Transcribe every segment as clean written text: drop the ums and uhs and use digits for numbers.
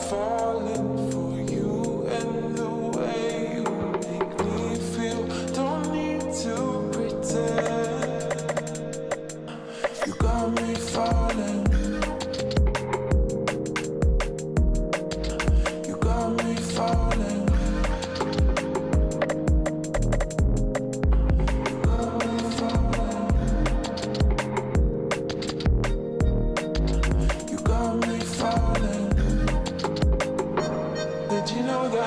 falling for you and the way you make me feel. Don't need to pretend. You got me falling. You got me falling. Did you know that?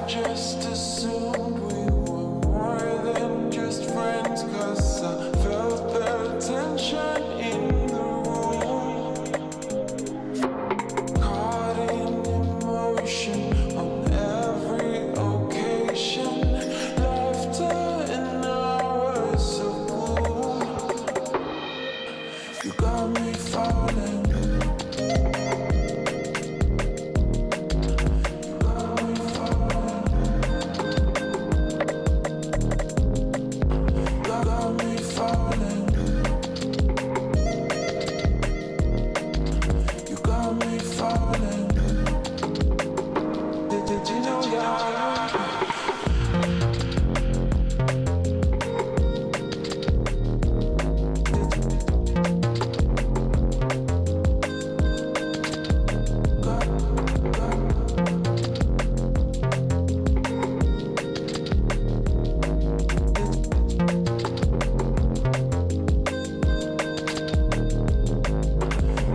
Just assumed we were more than just friends, 'cause I felt the tension in the room. Caught in emotion on every occasion. Laughter in hours of gloom. You got me falling. Did you know that?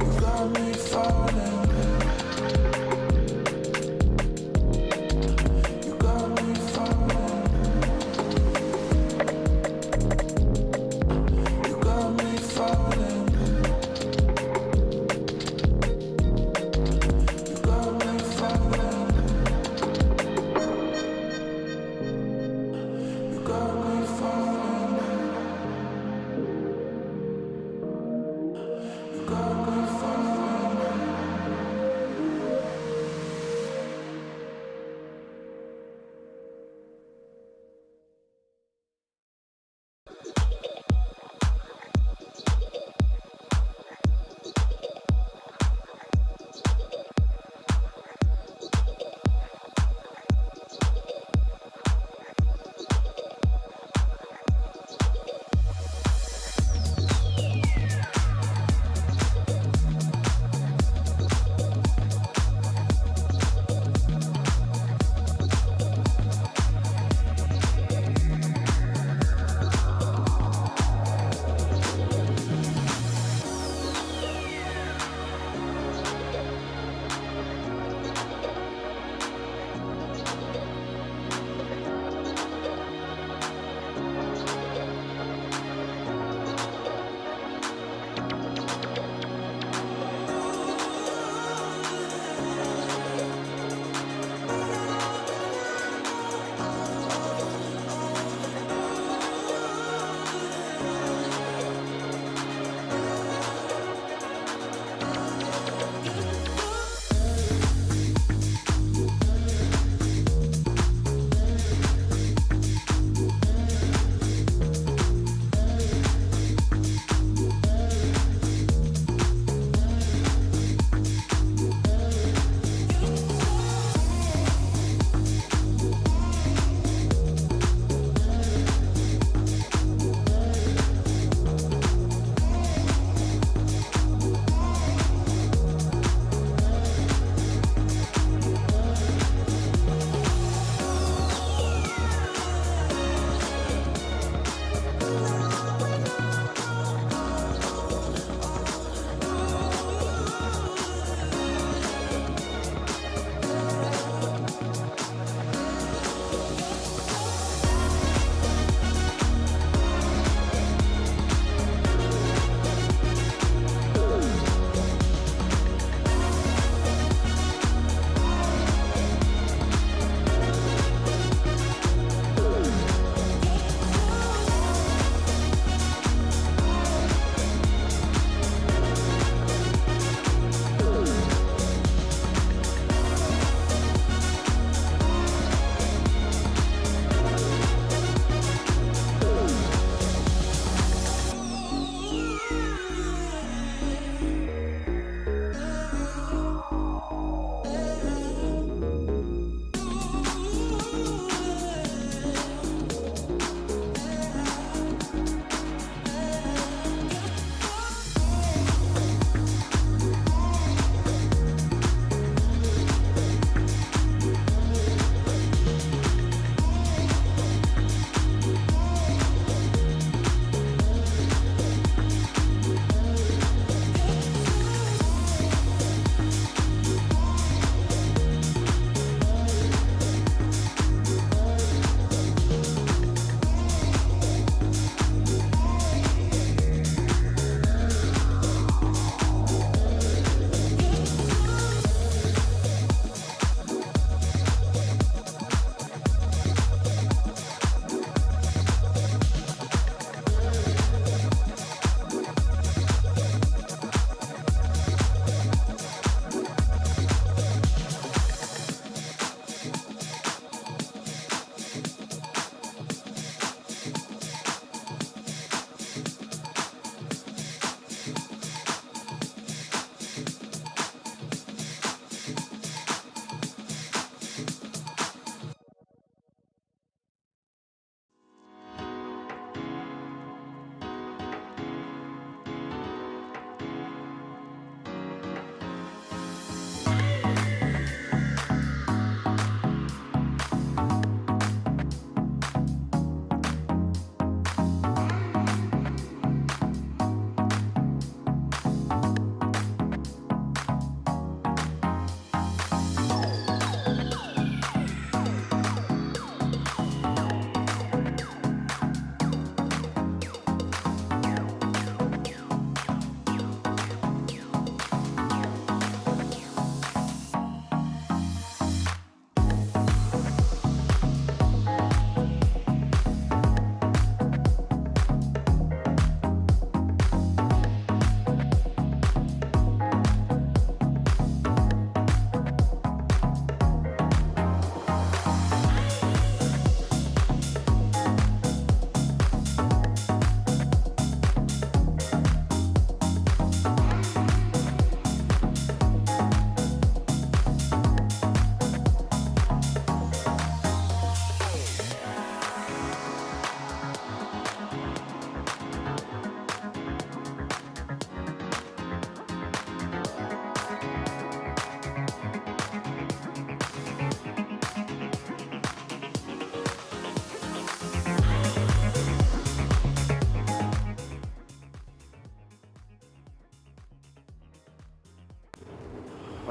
You got me falling.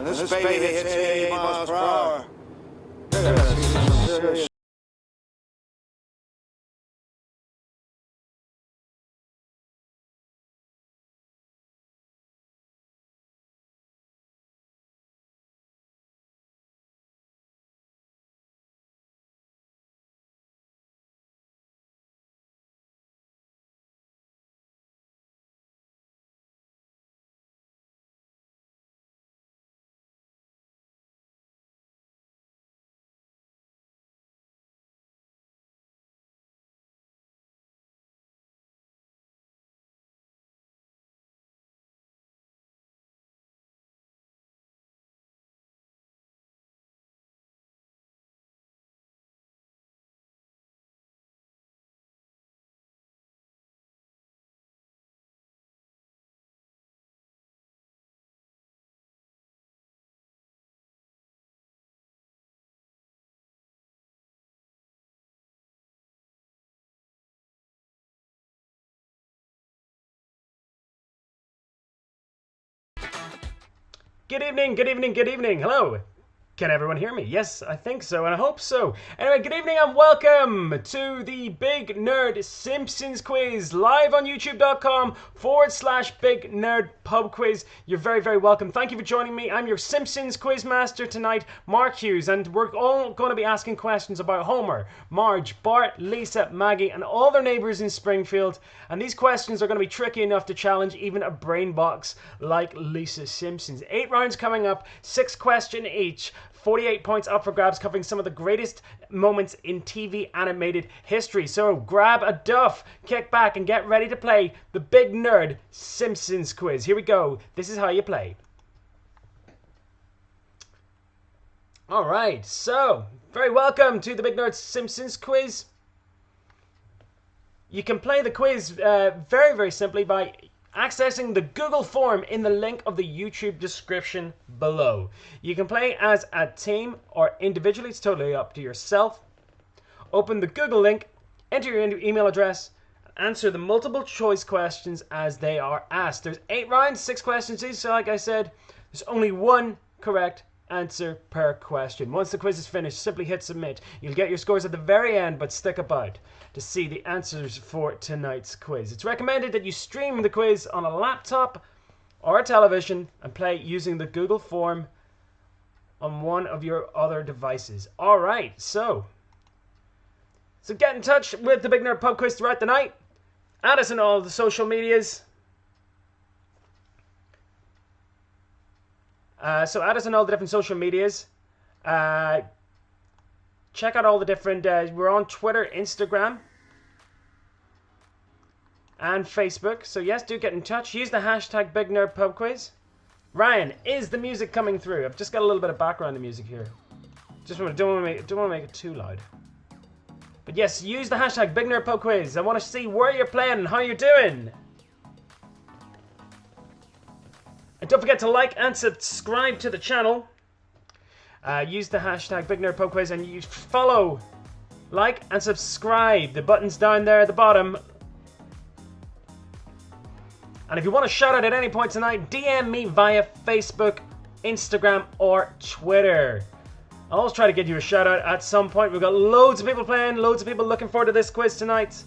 This baby hits 80 miles per hour. Good evening, good evening, good evening. Hello. Can everyone hear me? Yes, I think so, and I hope so. Anyway, good evening and welcome to the Big Nerd Simpsons Quiz, live on youtube.com/BigNerdPubQuiz. You're very, very welcome. Thank you for joining me. I'm your Simpsons Quiz Master tonight, Mark Hughes, and we're all going to be asking questions about Homer, Marge, Bart, Lisa, Maggie, and all their neighbors in Springfield. And these questions are going to be tricky enough to challenge even a brain box like Lisa Simpson's. 8 rounds coming up, 6 questions each. 48 points up for grabs, covering some of the greatest moments in TV animated history. So grab a duff, kick back, and get ready to play the Big Nerd Simpsons Quiz. Here we go. This is how you play. Alright, so very welcome to the Big Nerd Simpsons Quiz. You can play the quiz very, very simply by accessing the Google form in the link of the YouTube description below. You can play as a team or individually, it's totally up to yourself. Open the Google link, enter your email address, and answer the multiple choice questions as they are asked. There's 8 rounds, 6 questions each, so like I said, there's only one correct answer per question. Once the quiz is finished, simply hit submit. You'll get your scores at the very end, but stick about to see the answers for tonight's quiz. It's recommended that you stream the quiz on a laptop or a television and play using the Google form on one of your other devices. Alright, so get in touch with the Big Nerd Pub Quiz throughout the night. Add us on all the social medias. So add us on all the different social medias. Check out all the different, we're on Twitter, Instagram, and Facebook. So yes, do get in touch. Use the hashtag BigNerdPubQuiz. Ryan, is the music coming through? I've just got a little bit of background music here. Don't want to make it too loud. But yes, use the hashtag BigNerdPubQuiz. I want to see where you're playing and how you're doing. And don't forget to like and subscribe to the channel. Use the hashtag BigNerdPubQuiz and you follow, like, and subscribe. The button's down there at the bottom. And if you want to shout out at any point tonight, DM me via Facebook, Instagram, or Twitter. I'll always try to get you a shout out at some point. We've got loads of people playing, loads of people looking forward to this quiz tonight.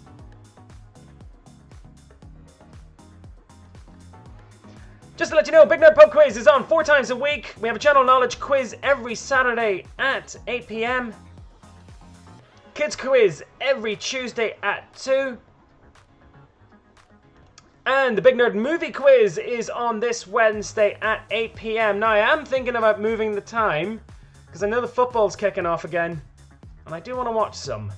Just to let you know, Big Nerd Pub Quiz is on 4 times a week. We have a general knowledge quiz every Saturday at 8 p.m. Kids quiz every Tuesday at 2. And the Big Nerd movie quiz is on this Wednesday at 8 p.m. Now, I am thinking about moving the time because I know the football's kicking off again and I do want to watch some.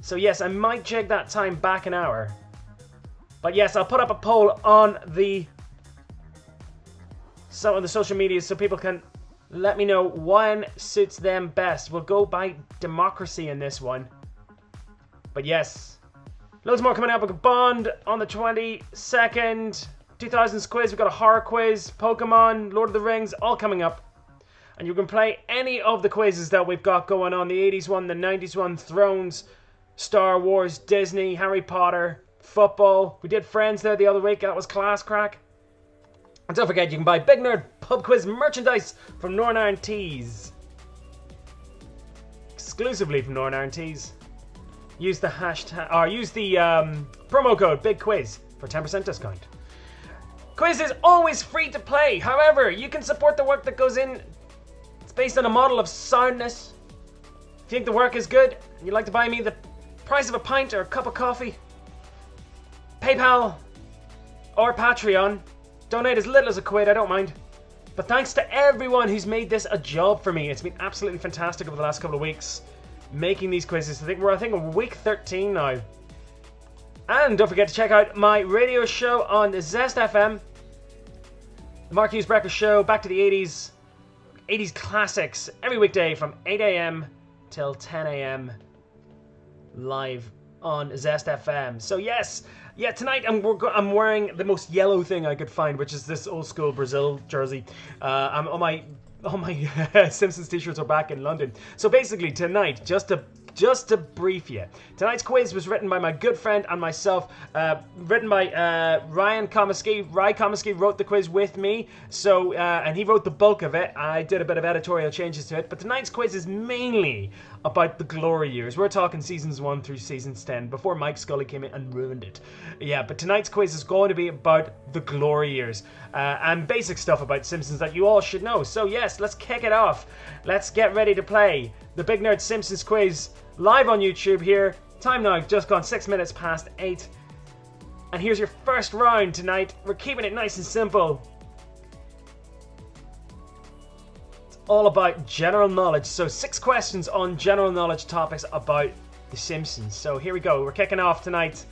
So yes, I might jig that time back an hour. But yes, I'll put up a poll on some of the social media so people can let me know when suits them best. We'll go by democracy in this one. But yes, loads more coming up. We've got Bond on the 22nd, 2000s quiz, we've got a horror quiz, Pokemon, Lord of the Rings, all coming up. And you can play any of the quizzes that we've got going on. The 80s one, the 90s one, Thrones, Star Wars, Disney, Harry Potter, football. We did Friends there the other week, that was class crack. And don't forget, you can buy Big Nerd Pub Quiz merchandise from Northern Ireland Tees. Exclusively from Northern Ireland Tees. Use the hashtag, or use the promo code BigQuiz for 10% discount. Quiz is always free to play. However, you can support the work that goes in. It's based on a model of soundness. If you think the work is good and you'd like to buy me the price of a pint or a cup of coffee, PayPal or Patreon. Donate as little as £1, I don't mind. But thanks to everyone who's made this a job for me. It's been absolutely fantastic over the last couple of weeks making these quizzes. I think we're on week 13 now. And don't forget to check out my radio show on Zest FM. The Mark Hughes Breakfast Show, back to the 80s. 80s classics every weekday from 8 a.m. till 10 a.m. live on Zest FM. So yes, tonight I'm wearing the most yellow thing I could find, which is this old school Brazil jersey. All my Simpsons t-shirts are back in London. So basically tonight, just to brief you, tonight's quiz was written by my good friend and myself, written by Ryan Komisky. Ryan Komisky wrote the quiz with me, so and he wrote the bulk of it. I did a bit of editorial changes to it, but tonight's quiz is mainly about the glory years. We're talking seasons 1 through seasons 10, before Mike Scully came in and ruined it. Yeah, but tonight's quiz is going to be about the glory years and basic stuff about Simpsons that you all should know. So yes, let's kick it off. Let's get ready to play the Big Nerd Simpsons Quiz live on YouTube here. Time now just gone 6 minutes past 8. And here's your first round tonight. We're keeping it nice and simple. It's all about general knowledge. So 6 questions on general knowledge topics about The Simpsons. So here we go. We're kicking off tonight.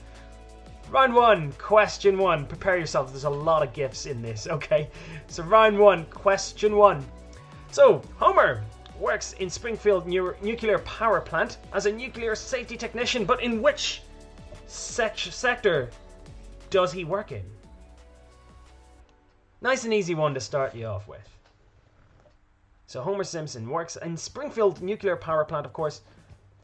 Round 1, question 1. Prepare yourself. There's a lot of gifts in this, okay? So round 1, question 1. So Homer works in Springfield nuclear power plant as a nuclear safety technician, but in which sector does he work in? Nice and easy one to start you off with. So Homer Simpson works in Springfield nuclear power plant, of course,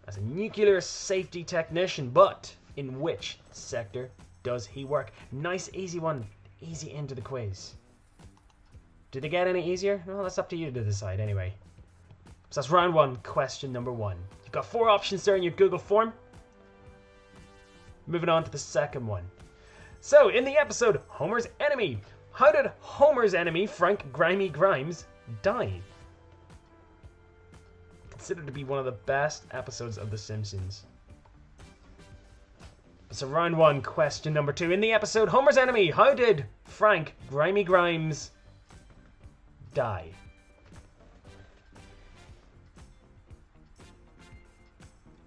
as a nuclear safety technician, but in which sector does he work? Nice easy one, easy into the quiz. Did they get any easier? Well, that's up to you to decide anyway. So that's round 1, question number 1. You've got 4 options there in your Google form. Moving on to the second one. So, in the episode Homer's Enemy, how did Homer's enemy, Frank Grimy Grimes, die? Considered to be one of the best episodes of The Simpsons. So round 1, question number 2. In the episode Homer's Enemy, how did Frank Grimy Grimes die?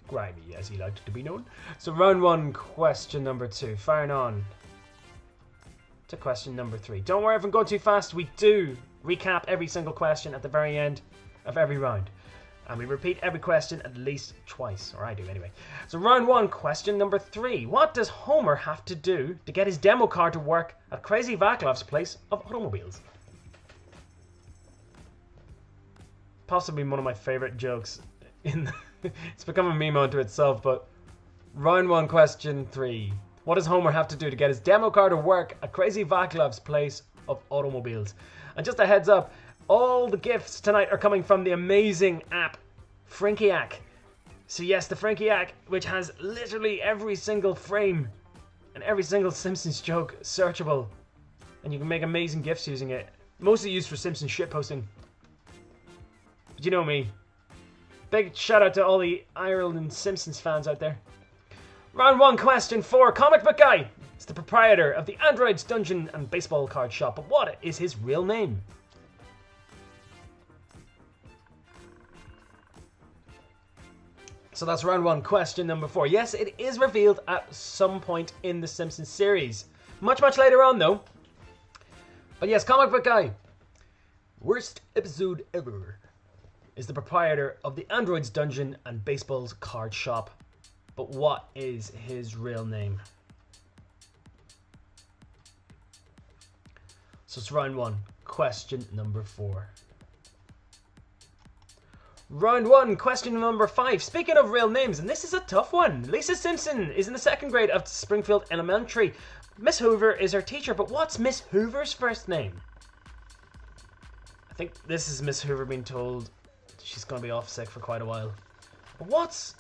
Grimy, as he liked to be known. So round 1, question number 2. Firing on to question number 3. Don't worry if I'm going too fast. We do recap every single question at the very end of every round. And we repeat every question at least twice. Or I do anyway. So round 1, question number 3. What does Homer have to do to get his demo car to work at Crazy Vaclav's place of automobiles? Possibly one of my favorite jokes in the it's become a meme unto itself, but round 1, question 3. What does Homer have to do to get his demo car to work at Crazy Vaclav's place of automobiles? And just a heads up, all the gifts tonight are coming from the amazing app, Frinkiac. So yes, the Frinkiac, which has literally every single frame and every single Simpsons joke searchable. And you can make amazing gifts using it. Mostly used for Simpsons shitposting. But you know me. Big shout out to all the Ireland Simpsons fans out there. Round 1, question 4. Comic book guy is the proprietor of the Android's Dungeon and Baseball Card Shop, but what is his real name? So that's round 1, question number 4. Yes, it is revealed at some point in the Simpsons series. Much later on, though. But yes, comic book guy. Worst episode ever. Is the proprietor of the Android's Dungeon and Baseball's Card Shop. But what is his real name? So it's round 1, question number 4. Round 1, question number 5. Speaking of real names, and this is a tough one. Lisa Simpson is in the 2nd grade of Springfield Elementary. Miss Hoover is her teacher, but what's Miss Hoover's first name? I think this is Miss Hoover being told she's going to be off sick for quite a while. But what's...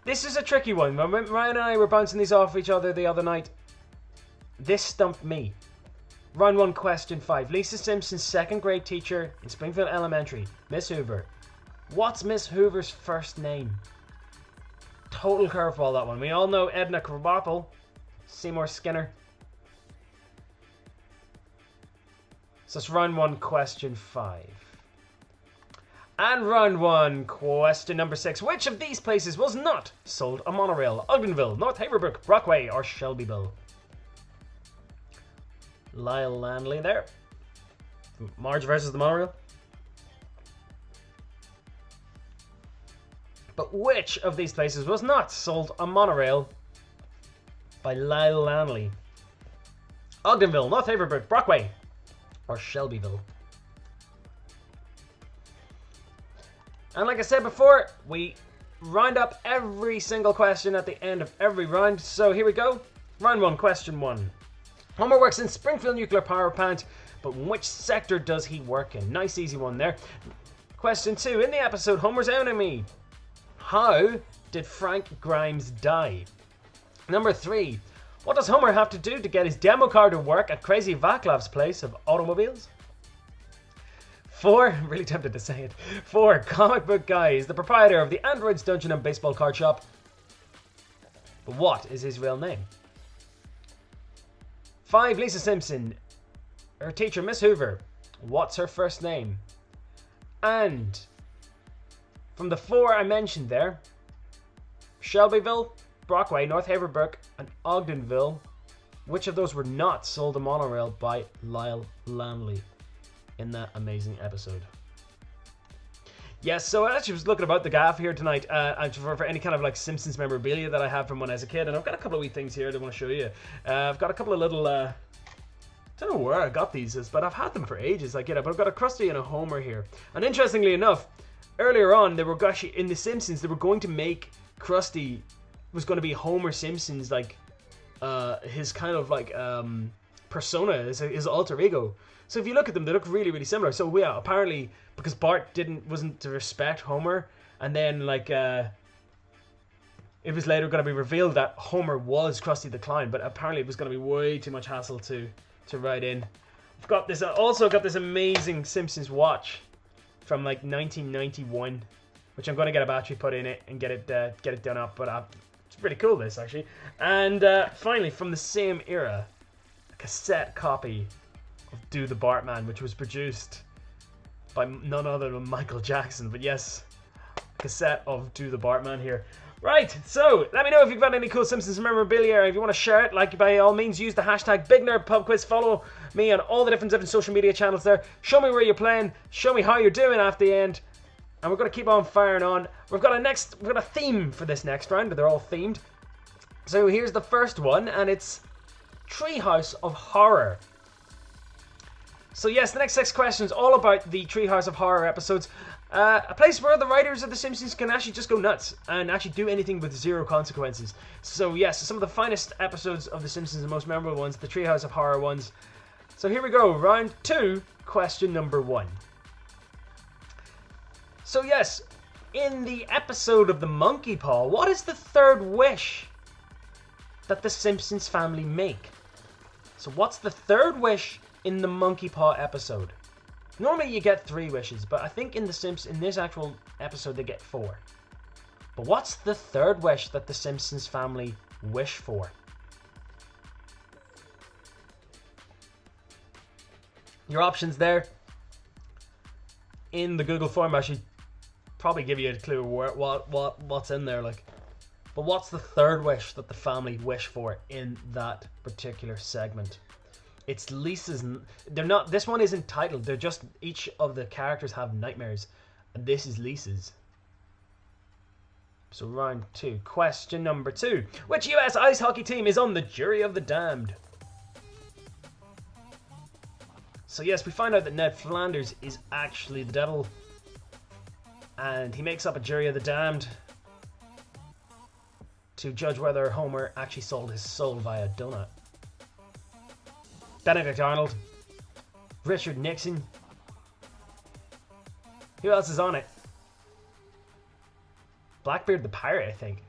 This is a tricky one. When Ryan and I were bouncing these off each other the other night, this stumped me. Round 1, question 5. Lisa Simpson's second grade teacher in Springfield Elementary, Miss Hoover. What's Miss Hoover's first name? Total curveball, that one. We all know Edna Krabappel, Seymour Skinner. So it's round 1, question 5. And round 1, question number 6. Which of these places was not sold a monorail? Ogdenville, North Haverbrook, Brockway, or Shelbyville? Lyle Landley there. Marge versus the monorail. But which of these places was not sold a monorail? By Lyle Landley. Ogdenville, North Haverbrook, Brockway, or Shelbyville? And like I said before, we round up every single question at the end of every round. So here we go. Round 1, question 1. Homer works in Springfield Nuclear Power Plant, but which sector does he work in? Nice easy one there. Question 2. In the episode Homer's Enemy, how did Frank Grimes die? Number 3. What does Homer have to do to get his demo car to work at Crazy Vaclav's place of automobiles? 4. I'm really tempted to say it. 4. Comic Book Guy is the proprietor of the Androids Dungeon and Baseball Card Shop. But what is his real name? 5. Lisa Simpson, her teacher, Miss Hoover. What's her first name? And from the 4 I mentioned there, Shelbyville, Brockway, North Haverbrook, and Ogdenville, which of those were not sold a monorail by Lyle Landley in that amazing episode? Yes, so I actually was looking about the gaff here tonight for any kind of like Simpsons memorabilia that I have from when I was a kid, and I've got a couple of wee things here that I want to show you. I've got a couple of little, I don't know where I got these, but I've had them for ages. Like, but I've got a Krusty and a Homer here. And interestingly enough, earlier on, they were actually in The Simpsons. They were going to make Krusty was going to be Homer Simpson's like his kind of like persona, his alter ego. So if you look at them, they look really, really similar. So yeah, apparently because Bart wasn't to respect Homer, and then like it was later going to be revealed that Homer was Krusty the Clown, but apparently it was going to be way too much hassle to write in. I've got this. Also got this amazing Simpsons watch from like 1991, which I'm going to get a battery put in it and get it done up. But it's pretty cool, this actually. And finally, from the same era, a cassette copy of Do the Bartman, which was produced by none other than Michael Jackson. But yes, a cassette of Do the Bartman here. Right, so let me know if you've got any cool Simpsons memorabilia, or if you want to share it. Like, by all means, use the hashtag BigNerdPubQuiz. Follow me on all the different social media channels there. Show me where you're playing. Show me how you're doing after the end. And we're going to keep on firing on. We've got a theme for this next round. They're all themed. So here's the first one, and it's Treehouse of Horror. So yes, the next 6 questions all about the Treehouse of Horror episodes. A place where the writers of The Simpsons can actually just go nuts and actually do anything with 0 consequences. So yes, some of the finest episodes of The Simpsons, the most memorable ones, the Treehouse of Horror ones. So here we go, round 2, question number 1. So yes, in the episode of the Monkey Paw, what is the third wish that the Simpsons family make? So what's the third wish in the Monkey Paw episode? Normally you get 3 wishes, but I think in this actual episode they get 4. But what's the third wish that the Simpsons family wish for? Your options there in the Google form. I should probably give you a clue what's in there, like. But what's the third wish that the family wish for in that particular segment? It's Lisa's. They're not. This one isn't titled. They're just, each of the characters have nightmares, and this is Lisa's. So round 2, question number 2. Which US ice hockey team is on the jury of the damned? So yes, we find out that Ned Flanders is actually the devil, and he makes up a jury of the damned to judge whether Homer actually sold his soul via donut. Benedict Arnold, Richard Nixon, Who else is on it? Blackbeard the Pirate, I think.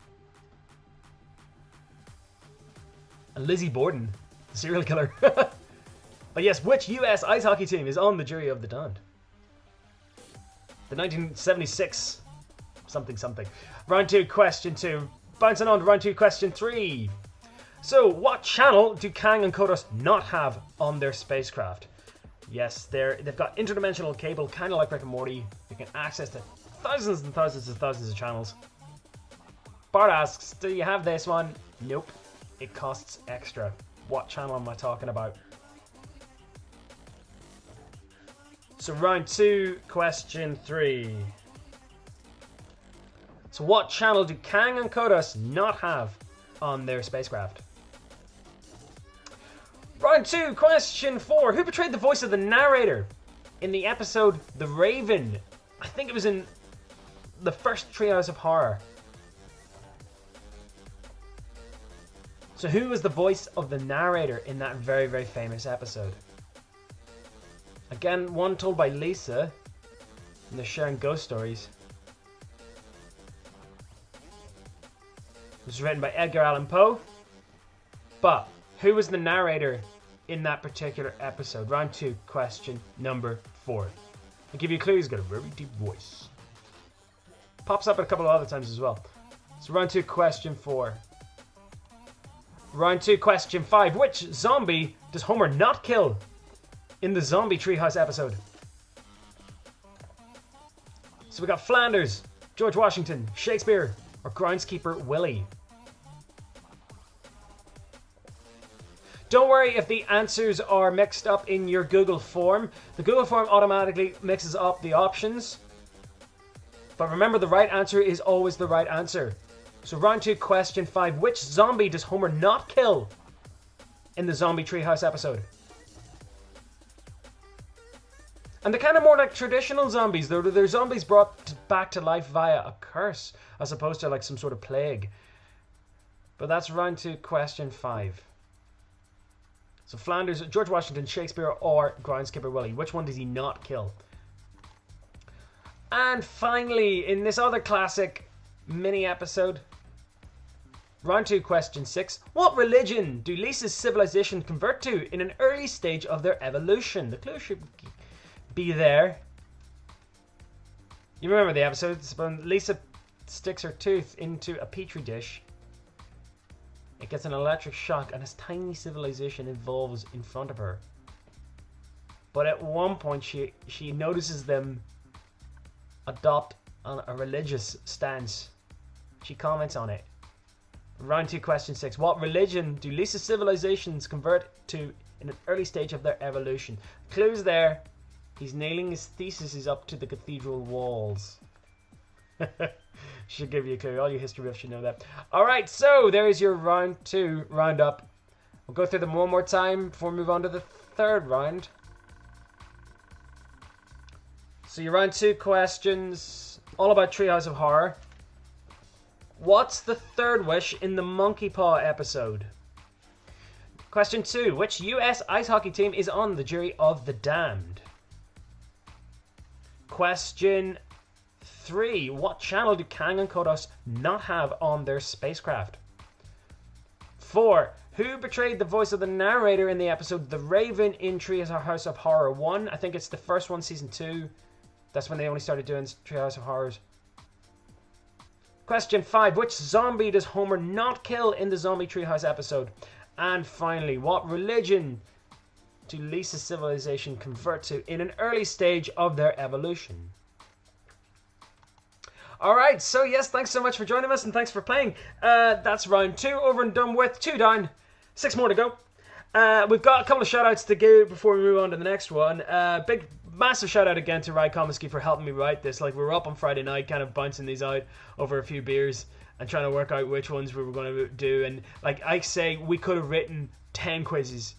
And Lizzie Borden, the serial killer. But yes, which US ice hockey team is on the jury of the damned? The 1976 something. Round 2, question 2. Bouncing on to round 2, question 3. So, what channel do Kang and Kodos not have on their spacecraft? Yes, they've got interdimensional cable, kind of like Rick and Morty. You can access to thousands and thousands and thousands of channels. Bart asks, do you have this one? Nope. It costs extra. What channel am I talking about? So round 2, question 3. So what channel do Kang and Kodos not have on their spacecraft? Round 2, question 4. Who portrayed the voice of the narrator in the episode The Raven? I think it was in the first Treehouse of Horror. So who was the voice of the narrator in that very, very famous episode? Again, one told by Lisa, and they're sharing ghost stories. It was written by Edgar Allan Poe. But who was the narrator in that particular episode? Round 2, question number 4. I'll give you a clue. He's got a very deep voice. Pops up a couple of other times as well. So round 2, question 4. Round 2, question 5. Which zombie does Homer not kill in the Zombie Treehouse episode? So we got Flanders, George Washington, Shakespeare, or groundskeeper Willie. Don't worry if the answers are mixed up in your Google form. The Google form automatically mixes up the options. But remember, the right answer is always the right answer. So round 2, question 5. Which zombie does Homer not kill in the Zombie Treehouse episode? And they're kind of more like traditional zombies. They're zombies brought back to life via a curse, as opposed to like some sort of plague. But that's round 2, question 5. So Flanders, George Washington, Shakespeare, or groundskeeper Willie. Which one does he not kill? And finally, in this other classic mini episode, round 2, question 6. What religion do Lisa's civilization convert to in an early stage of their evolution? The clue should be there. You remember the episode? It's when Lisa sticks her tooth into a petri dish. It gets an electric shock and this tiny civilization evolves in front of her. But at one point she notices them adopt a religious stance. She comments on it. Round 2, question 6. What religion do Lisa's civilizations convert to in an early stage of their evolution? Clues there. He's nailing his theses up to the cathedral walls. Should give you a clue. All you history buffs should know that. Alright, so there's your round 2 roundup. We'll go through them one more time before we move on to the third round. So your round 2 questions, all about Treehouse of Horror. What's the third wish in the Monkey Paw episode? Question 2. Which US ice hockey team is on the jury of the damned? Question 3. What channel do Kang and Kodos not have on their spacecraft? 4. Who portrayed the voice of the narrator in the episode The Raven in Treehouse of Horror 1? I think it's the first one, season 2. That's when they only started doing Treehouse of Horrors. Question 5. Which zombie does Homer not kill in the Zombie Treehouse episode? And finally, what religion do Lisa's civilization convert to in an early stage of their evolution? Alright, so yes, thanks so much for joining us and thanks for playing. That's round 2 over and done with. 2 down, 6 more to go. We've got a couple of shout outs to give before we move on to the next one. Big massive shout out again to Ryan Comiskey for helping me write this. Like, we were up on Friday night kind of bouncing these out over a few beers and trying to work out which ones we were going to do. And like I say, we could have written 10 quizzes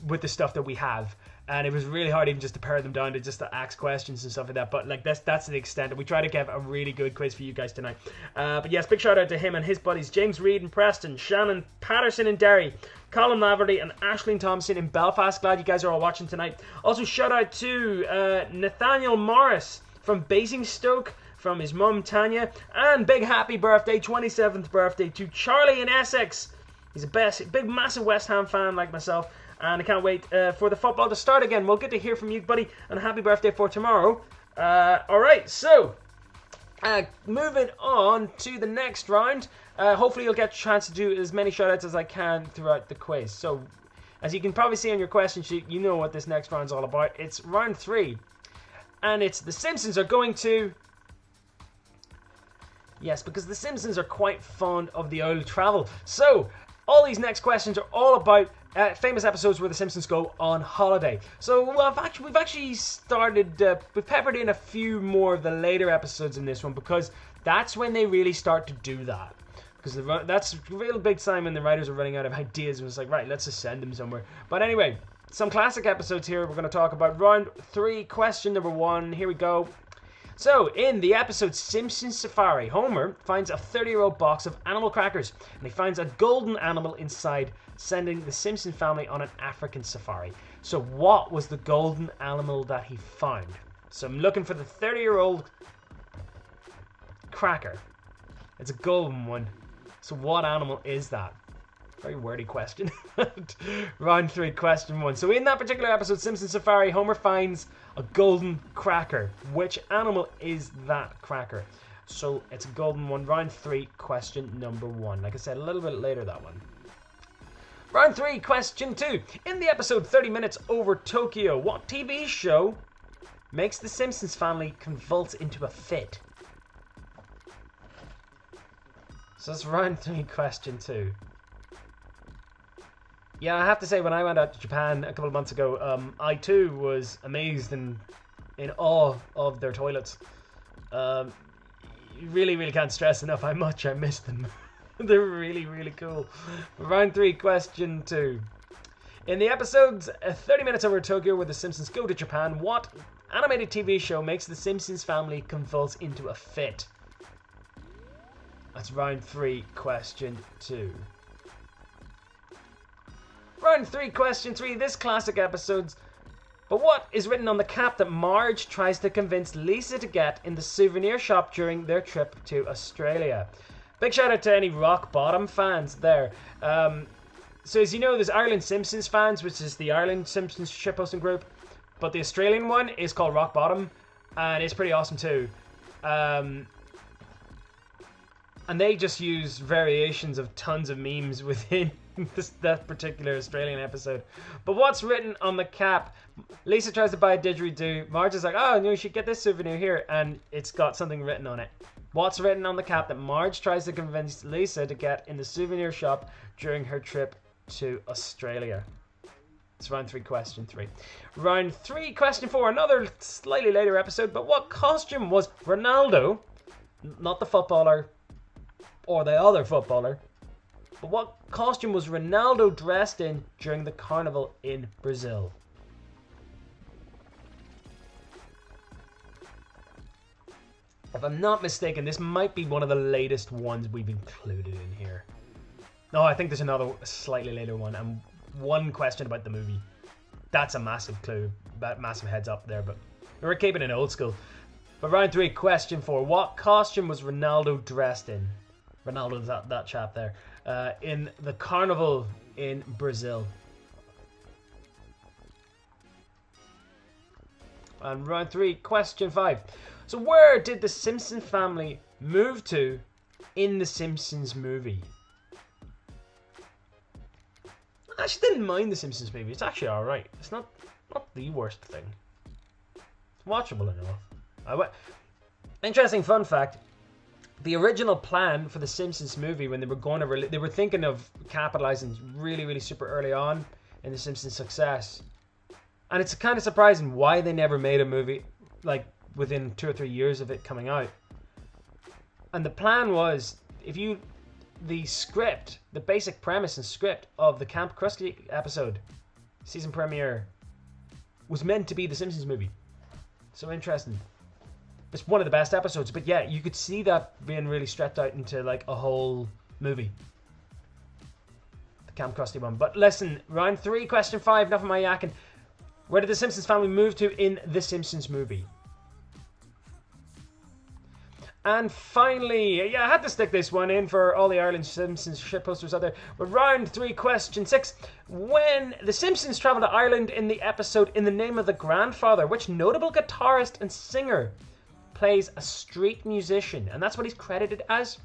with the stuff that we have. And it was really hard even just to pare them down to just to ask questions and stuff like that. But like that's the extent. We try to give a really good quiz for you guys tonight. But yes, big shout out to him and his buddies, James Reed in Preston, Shannon Patterson in Derry, Colin Laverty and Ashleen Thompson in Belfast. Glad you guys are all watching tonight. Also shout out to Nathaniel Morris from Basingstoke, from his mum Tanya, and big happy birthday, 27th birthday to Charlie in Essex. He's a big massive West Ham fan like myself, and I can't wait for the football to start again. Well, good to hear from you, buddy, and happy birthday for tomorrow. Alright, so moving on to the next round. Hopefully you'll get a chance to do as many shoutouts as I can throughout the quiz. So, as you can probably see on your question sheet, you know what this next round's all about. It's round 3, and it's The Simpsons are going to... Yes, because The Simpsons are quite fond of the old travel. So, all these next questions are all about famous episodes where The Simpsons go on holiday. So, we've actually started... we've peppered in a few more of the later episodes in this one, because that's when they really start to do that. Because that's a real big sign when the writers are running out of ideas, and it's like, right, let's just send them somewhere. But anyway, some classic episodes here we're going to talk about. Round 3, question number 1. Here we go. So, in the episode Simpsons Safari, Homer finds a 30-year-old box of animal crackers, and he finds a golden animal inside, sending the Simpson family on an African safari. So, what was the golden animal that he found? So, I'm looking for the 30-year-old cracker. It's a golden one. So, what animal is that? Very wordy question. Round 3, question 1. So, in that particular episode, Simpsons Safari, Homer finds a golden cracker. Which animal is that cracker? So, it's a golden one. Round 3, question number 1. Like I said, a little bit later, that one. Round 3, question 2. In the episode 30 Minutes Over Tokyo, what TV show makes the Simpsons family convulse into a fit? So, that's round 3, question 2. Yeah, I have to say, when I went out to Japan a couple of months ago, I too was amazed and in awe of their toilets. You really can't stress enough how much I miss them. They're really cool. Round 3, question 2. In the episodes 30 Minutes Over Tokyo, where the Simpsons go to Japan, what animated TV show makes the Simpsons family convulse into a fit? That's round 3, question 2. Round 3, question 3. This classic episode. But what is written on the cap that Marge tries to convince Lisa to get in the souvenir shop during their trip to Australia? Big shout out to any Rock Bottom fans there. So as you know, there's Ireland Simpsons fans, which is the Ireland Simpsons shitposting group. But the Australian one is called Rock Bottom, and it's pretty awesome too. And they just use variations of tons of memes within that particular Australian episode. But what's written on the cap? Lisa tries to buy a didgeridoo. Marge is like, oh, no, you should get this souvenir here. And it's got something written on it. What's written on the cap that Marge tries to convince Lisa to get in the souvenir shop during her trip to Australia? It's round 3, question 3. Round 3, question 4. Another slightly later episode. But what costume was Ronaldo, not the footballer or the other footballer, but what costume was Ronaldo dressed in during the carnival in Brazil? If I'm not mistaken, this might be one of the latest ones we've included in here. No, I think there's another slightly later one, and one question about the movie. That's a massive clue, massive heads up there, but we're keeping it old school. But round 3, question 4. What costume was Ronaldo dressed in? Ronaldo's that chap there. In the carnival in Brazil. And round 3, question 5. So where did the Simpson family move to in the Simpsons movie? I actually didn't mind the Simpsons movie. It's actually alright. It's not the worst thing. It's watchable enough. Interesting fun fact. The original plan for the Simpsons movie, when they were going to they were thinking of capitalizing really super early on in the Simpsons' success. And it's kind of surprising why they never made a movie like within 2 or 3 years of it coming out. And the plan was, the script, the basic premise and script of the Camp Krusty episode, season premiere, was meant to be the Simpsons movie. So interesting. It's one of the best episodes, but yeah, you could see that being really stretched out into like a whole movie. The Camp Krusty one. But listen, round 3, question 5, enough of my yakking. Where did the Simpsons family move to in the Simpsons movie? And finally, yeah, I had to stick this one in for all the Ireland Simpsons shitposters out there. But round 3, question 6. When the Simpsons travel to Ireland in the episode In the Name of the Grandfather, which notable guitarist and singer plays a street musician? And that's what he's credited as.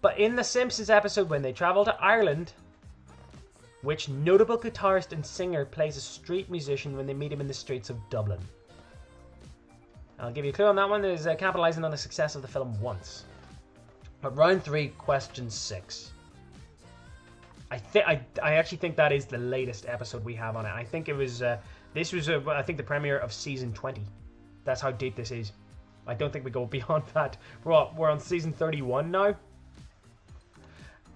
But in the Simpsons episode when they travel to Ireland, which notable guitarist and singer plays a street musician when they meet him in the streets of Dublin? I'll give you a clue on that one. There's capitalizing on the success of the film once. But round 3, question 6. I actually think that is the latest episode we have on it. I think it was this was I think the premiere of season 20. That's how deep this is. I don't think we go beyond that. We're on season 31 now.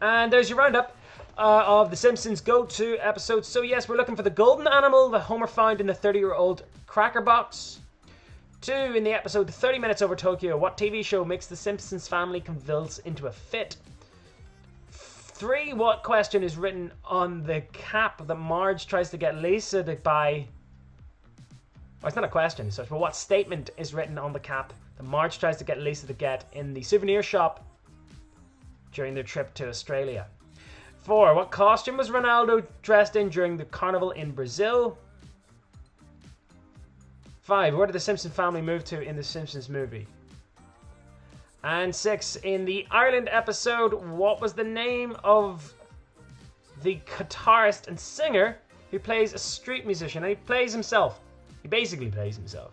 And there's your roundup of the Simpsons go-to episodes. So yes, we're looking for the golden animal that Homer found in the 30-year-old cracker box. 2, in the episode 30 Minutes Over Tokyo, what TV show makes the Simpsons family convulse into a fit? 3, what question is written on the cap that Marge tries to get Lisa to buy? Oh, it's not a question, but what statement is written on the cap that Marge tries to get Lisa to get in the souvenir shop during their trip to Australia? 4, what costume was Ronaldo dressed in during the carnival in Brazil? 5, where did the Simpson family move to in the Simpsons movie? And 6, in the Ireland episode, what was the name of the guitarist and singer who plays a street musician? And he plays himself. He basically plays himself.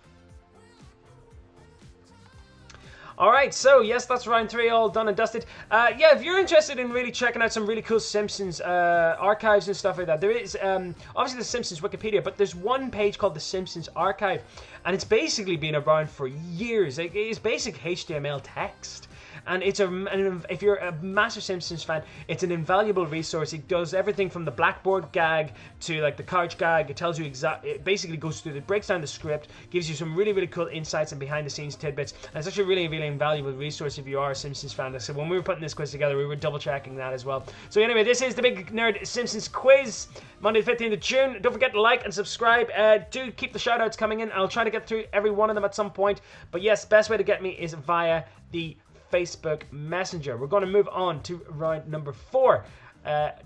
Alright, so yes, that's round 3 all done and dusted. Yeah, if you're interested in really checking out some really cool Simpsons archives and stuff like that, there is obviously the Simpsons Wikipedia, but there's one page called the Simpsons Archive, and it's basically been around for years. It's basic HTML text. And if you're a massive Simpsons fan, it's an invaluable resource. It does everything from the blackboard gag to like the couch gag. It tells you it basically goes through, it breaks down the script, gives you some really, really cool insights and behind the scenes tidbits. And it's actually a really, really invaluable resource if you are a Simpsons fan. So when we were putting this quiz together, we were double checking that as well. So anyway, this is the Big Nerd Simpsons Quiz, Monday the 15th of June. Don't forget to like and subscribe. Do keep the shout outs coming in. I'll try to get through every one of them at some point. But yes, best way to get me is via the Facebook Messenger. We're going to move on to round number 4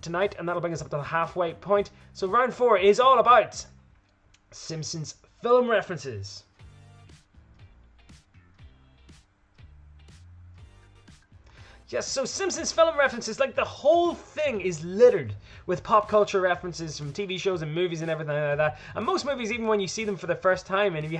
tonight, and that'll bring us up to the halfway point. So round 4 is all about Simpsons film references. Yes, so Simpsons film references, like the whole thing is littered with pop culture references from TV shows and movies and everything like that. And most movies, even when you see them for the first time, and if you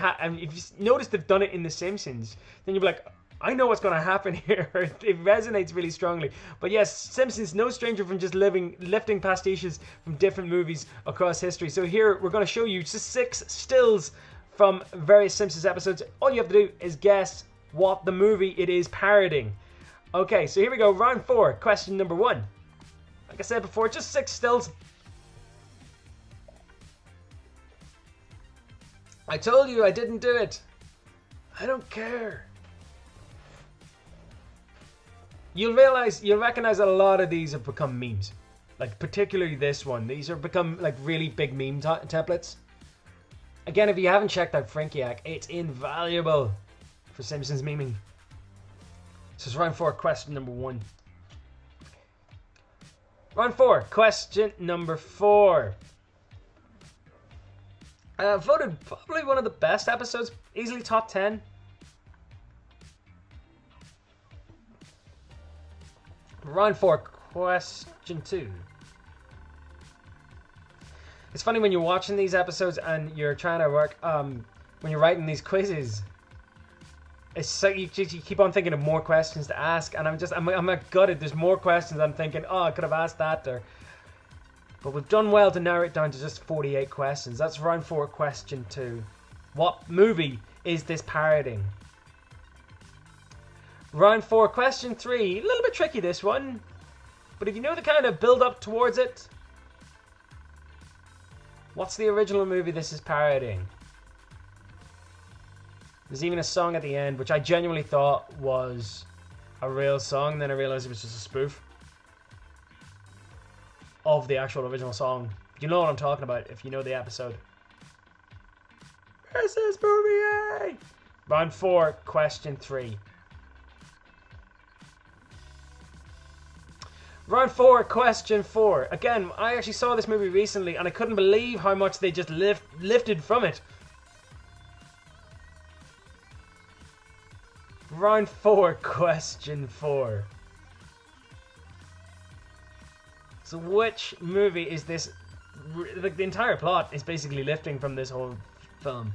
notice they've done it in The Simpsons, then you'll be like, I know what's going to happen here. It resonates really strongly. But yes, Simpsons, no stranger from just lifting pastiches from different movies across history. So here, we're going to show you just 6 stills from various Simpsons episodes. All you have to do is guess what the movie it is parodying. Okay, so here we go. Round 4, question number 1. Like I said before, just 6 stills. I told you I didn't do it. I don't care. You'll recognize a lot of these have become memes. Like, particularly this one. These have become, like, really big meme templates. Again, if you haven't checked out Frankiac, it's invaluable for Simpsons memeing. So it's round 4, question number 1. Round 4, question number 4. Voted probably one of the best episodes, easily top 10. Round 4, question 2. It's funny when you're watching these episodes and you're trying to work, when you're writing these quizzes, it's like you keep on thinking of more questions to ask, and I'm like gutted. There's more questions. I'm thinking, oh, I could have asked that there. But we've done well to narrow it down to just 48 questions. That's round 4, question 2. What movie is this parodying? Round 4, question 3. A little bit tricky, this one. But if you know the kind of build up towards it, what's the original movie this is parodying? There's even a song at the end, which I genuinely thought was a real song. Then I realized it was just a spoof of the actual original song. You know what I'm talking about if you know the episode. Where's this movie? Round 4, question 3. Round 4, question 4. Again, I actually saw this movie recently and I couldn't believe how much they just lifted from it. Round 4, question 4. So which movie is this? Like, the entire plot is basically lifting from this whole film.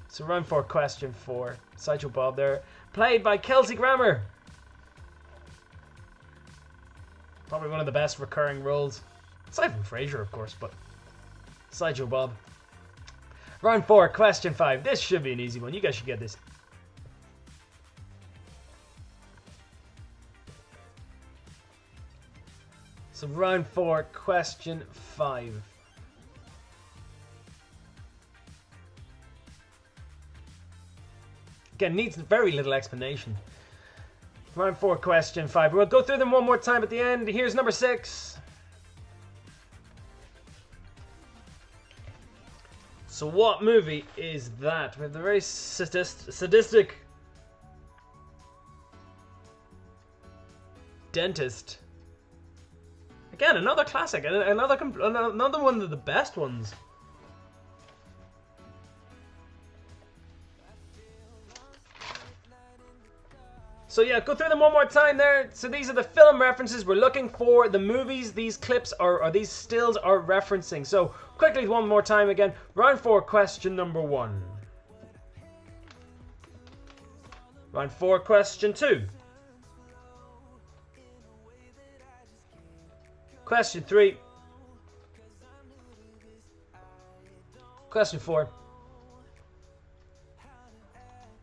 So round 4, question 4. Sideshow Bob there. Played by Kelsey Grammer. Probably one of the best recurring roles. Aside from Frasier, of course, but Sideshow Bob. Round 4, question 5. This should be an easy one. You guys should get this. So round 4, question 5. Again, needs very little explanation. Round 4, question 5. We'll go through them one more time at the end. Here's number 6. So what movie is that? We have the very sadistic dentist. Again, another classic, another one of the best ones. So yeah, go through them one more time there. So these are the film references. We're looking for the movies these clips or these stills are referencing. So quickly one more time again. Round 4, question number 1. Round 4, question 2. Question 3. Question 4.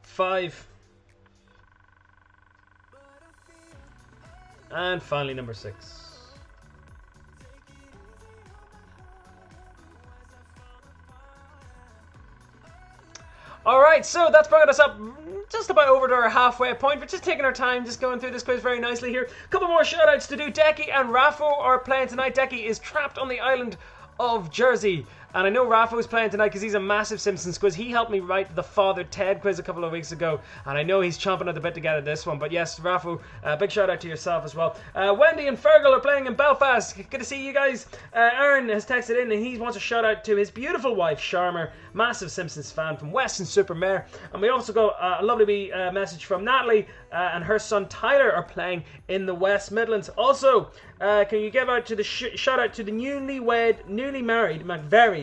5. And finally number 6. Alright, so that's brought us up just about over to our halfway point. We're just taking our time, just going through this quiz very nicely here. A couple more shoutouts to do. Decky and Raffo are playing tonight. Decky is trapped on the island of Jersey. And I know Raffo is playing tonight because he's a massive Simpsons quiz. He helped me write the Father Ted quiz a couple of weeks ago. And I know he's chomping at the bit to get at this one. But yes, Raffo, big shout out to yourself as well. Wendy and Fergal are playing in Belfast. Good to see you guys. Aaron has texted in and he wants a shout out to his beautiful wife, Sharmer. Massive Simpsons fan from Weston-super-Mare. And we also got a lovely message from Natalie and her son Tyler are playing in the West Midlands. Also, can you give out to the shout out to the newly married McVerries?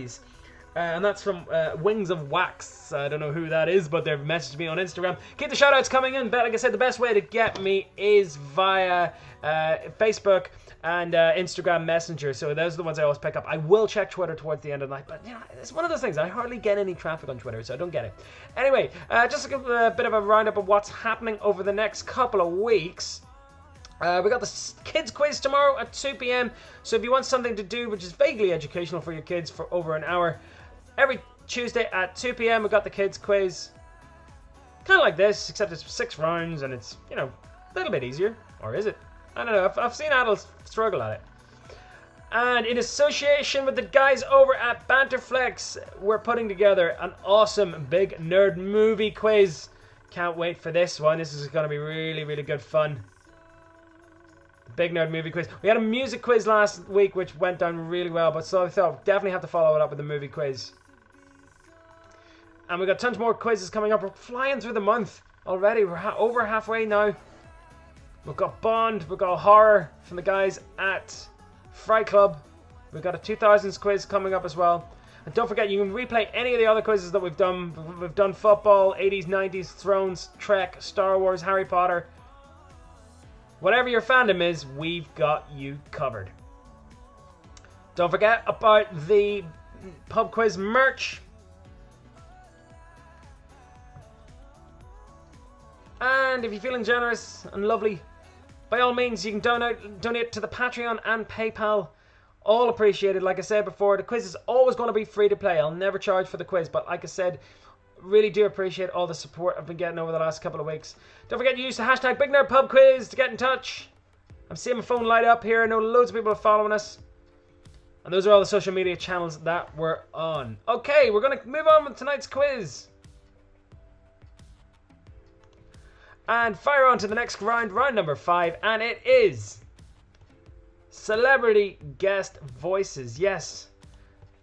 And that's from Wings of Wax. I don't know who that is, but they've messaged me on Instagram. Keep the shoutouts coming in. But like I said, the best way to get me is via Facebook and Instagram Messenger. So those are the ones I always pick up. I will check Twitter towards the end of the night, but you know, it's one of those things. I hardly get any traffic on Twitter, so I don't get it. Anyway, just a bit of a roundup of what's happening over the next couple of weeks. We got the kids quiz tomorrow at 2 p.m. So if you want something to do which is vaguely educational for your kids for over an hour, every Tuesday at 2 p.m. we got the kids quiz. Kind of like this, except it's 6 rounds and it's, you know, a little bit easier. Or is it? I don't know. I've seen adults struggle at it. And in association with the guys over at Banterflex, we're putting together an awesome Big Nerd movie quiz. Can't wait for this one. This is going to be really, really good fun. Big Nerd movie quiz. We had a music quiz last week which went down really well, but so I thought definitely have to follow it up with a movie quiz. And we got tons more quizzes coming up. We're flying through the month already. We're over halfway now. We've got Bond, we've got horror from the guys at Fright Club. We've got a 2000s quiz coming up as well. And don't forget, you can replay any of the other quizzes that we've done. We've done football, 80s, 90s, Thrones, Trek, Star Wars, Harry Potter. Whatever your fandom is, we've got you covered. Don't forget about the pub quiz merch. And if you're feeling generous and lovely, by all means, you can donate to the Patreon and PayPal. All appreciated. Like I said before, the quiz is always going to be free to play. I'll never charge for the quiz, but like I said, really do appreciate all the support I've been getting over the last couple of weeks. Don't forget to use the hashtag BigNerdPubQuiz to get in touch. I'm seeing my phone light up here. I know loads of people are following us. And those are all the social media channels that we're on. Okay, we're going to move on with tonight's quiz. And fire on to the next round, round number 5, and it is celebrity guest voices. Yes,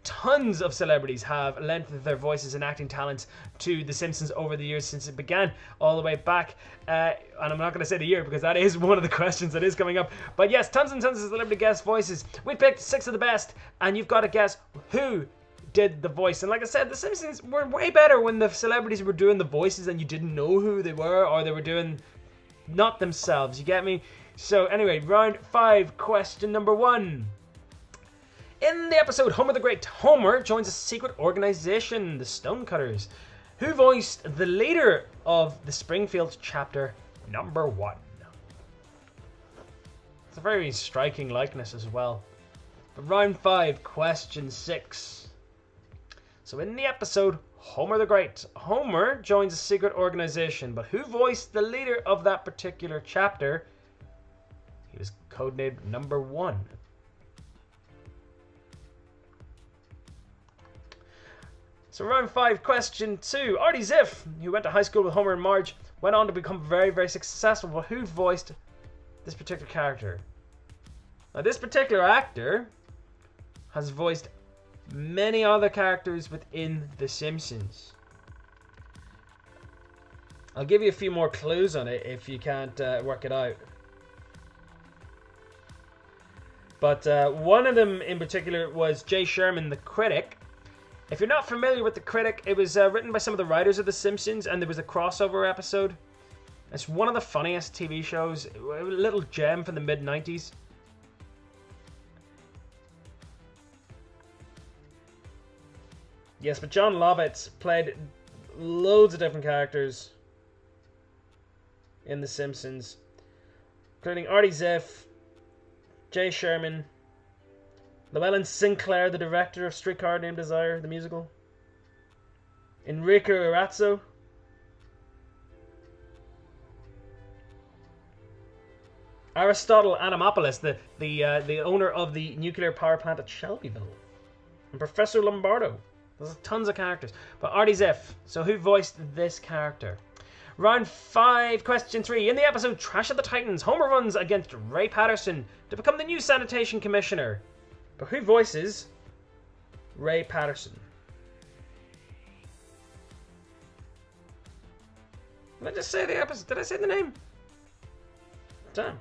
tons of celebrities have lent their voices and acting talents to The Simpsons over the years since it began, all the way back. And I'm not going to say the year because that is one of the questions that is coming up. But yes, tons and tons of celebrity guest voices. We picked 6 of the best, and you've got to guess who did the voice. And like I said, The Simpsons were way better when the celebrities were doing the voices and you didn't know who they were, or they were doing not themselves. You get me? So anyway, round 5, question number 1. In the episode Homer the Great, Homer joins a secret organization, the Stonecutters. Who voiced the leader of the Springfield chapter number 1? It's a very striking likeness as well. But round 5, question 6. So in the episode Homer the Great, Homer joins a secret organization, but who voiced the leader of that particular chapter? He was codenamed number 1. So round 5, question 2. Artie Ziff, who went to high school with Homer and Marge, went on to become very, very successful, but who voiced this particular character? Now this particular actor has voiced many other characters within The Simpsons. I'll give you a few more clues on it if you can't work it out. But one of them in particular was Jay Sherman, the critic. If you're not familiar with the critic, it was written by some of the writers of The Simpsons, and there was a crossover episode. It's one of the funniest TV shows, a little gem from the mid-90s. Yes, but John Lovitz played loads of different characters in The Simpsons, including Artie Ziff, Jay Sherman, Llewellyn Sinclair, the director of Streetcar Named Desire, the musical, Enrico Irazzo, Aristotle Anamopoulos, the owner of the nuclear power plant at Shelbyville, and Professor Lombardo. There's tons of characters. But Artie Ziff. So who voiced this character? Round 5, question 3. In the episode Trash of the Titans, Homer runs against Ray Patterson to become the new sanitation commissioner. But who voices Ray Patterson? Did I just say the episode? Did I say the name? Damn.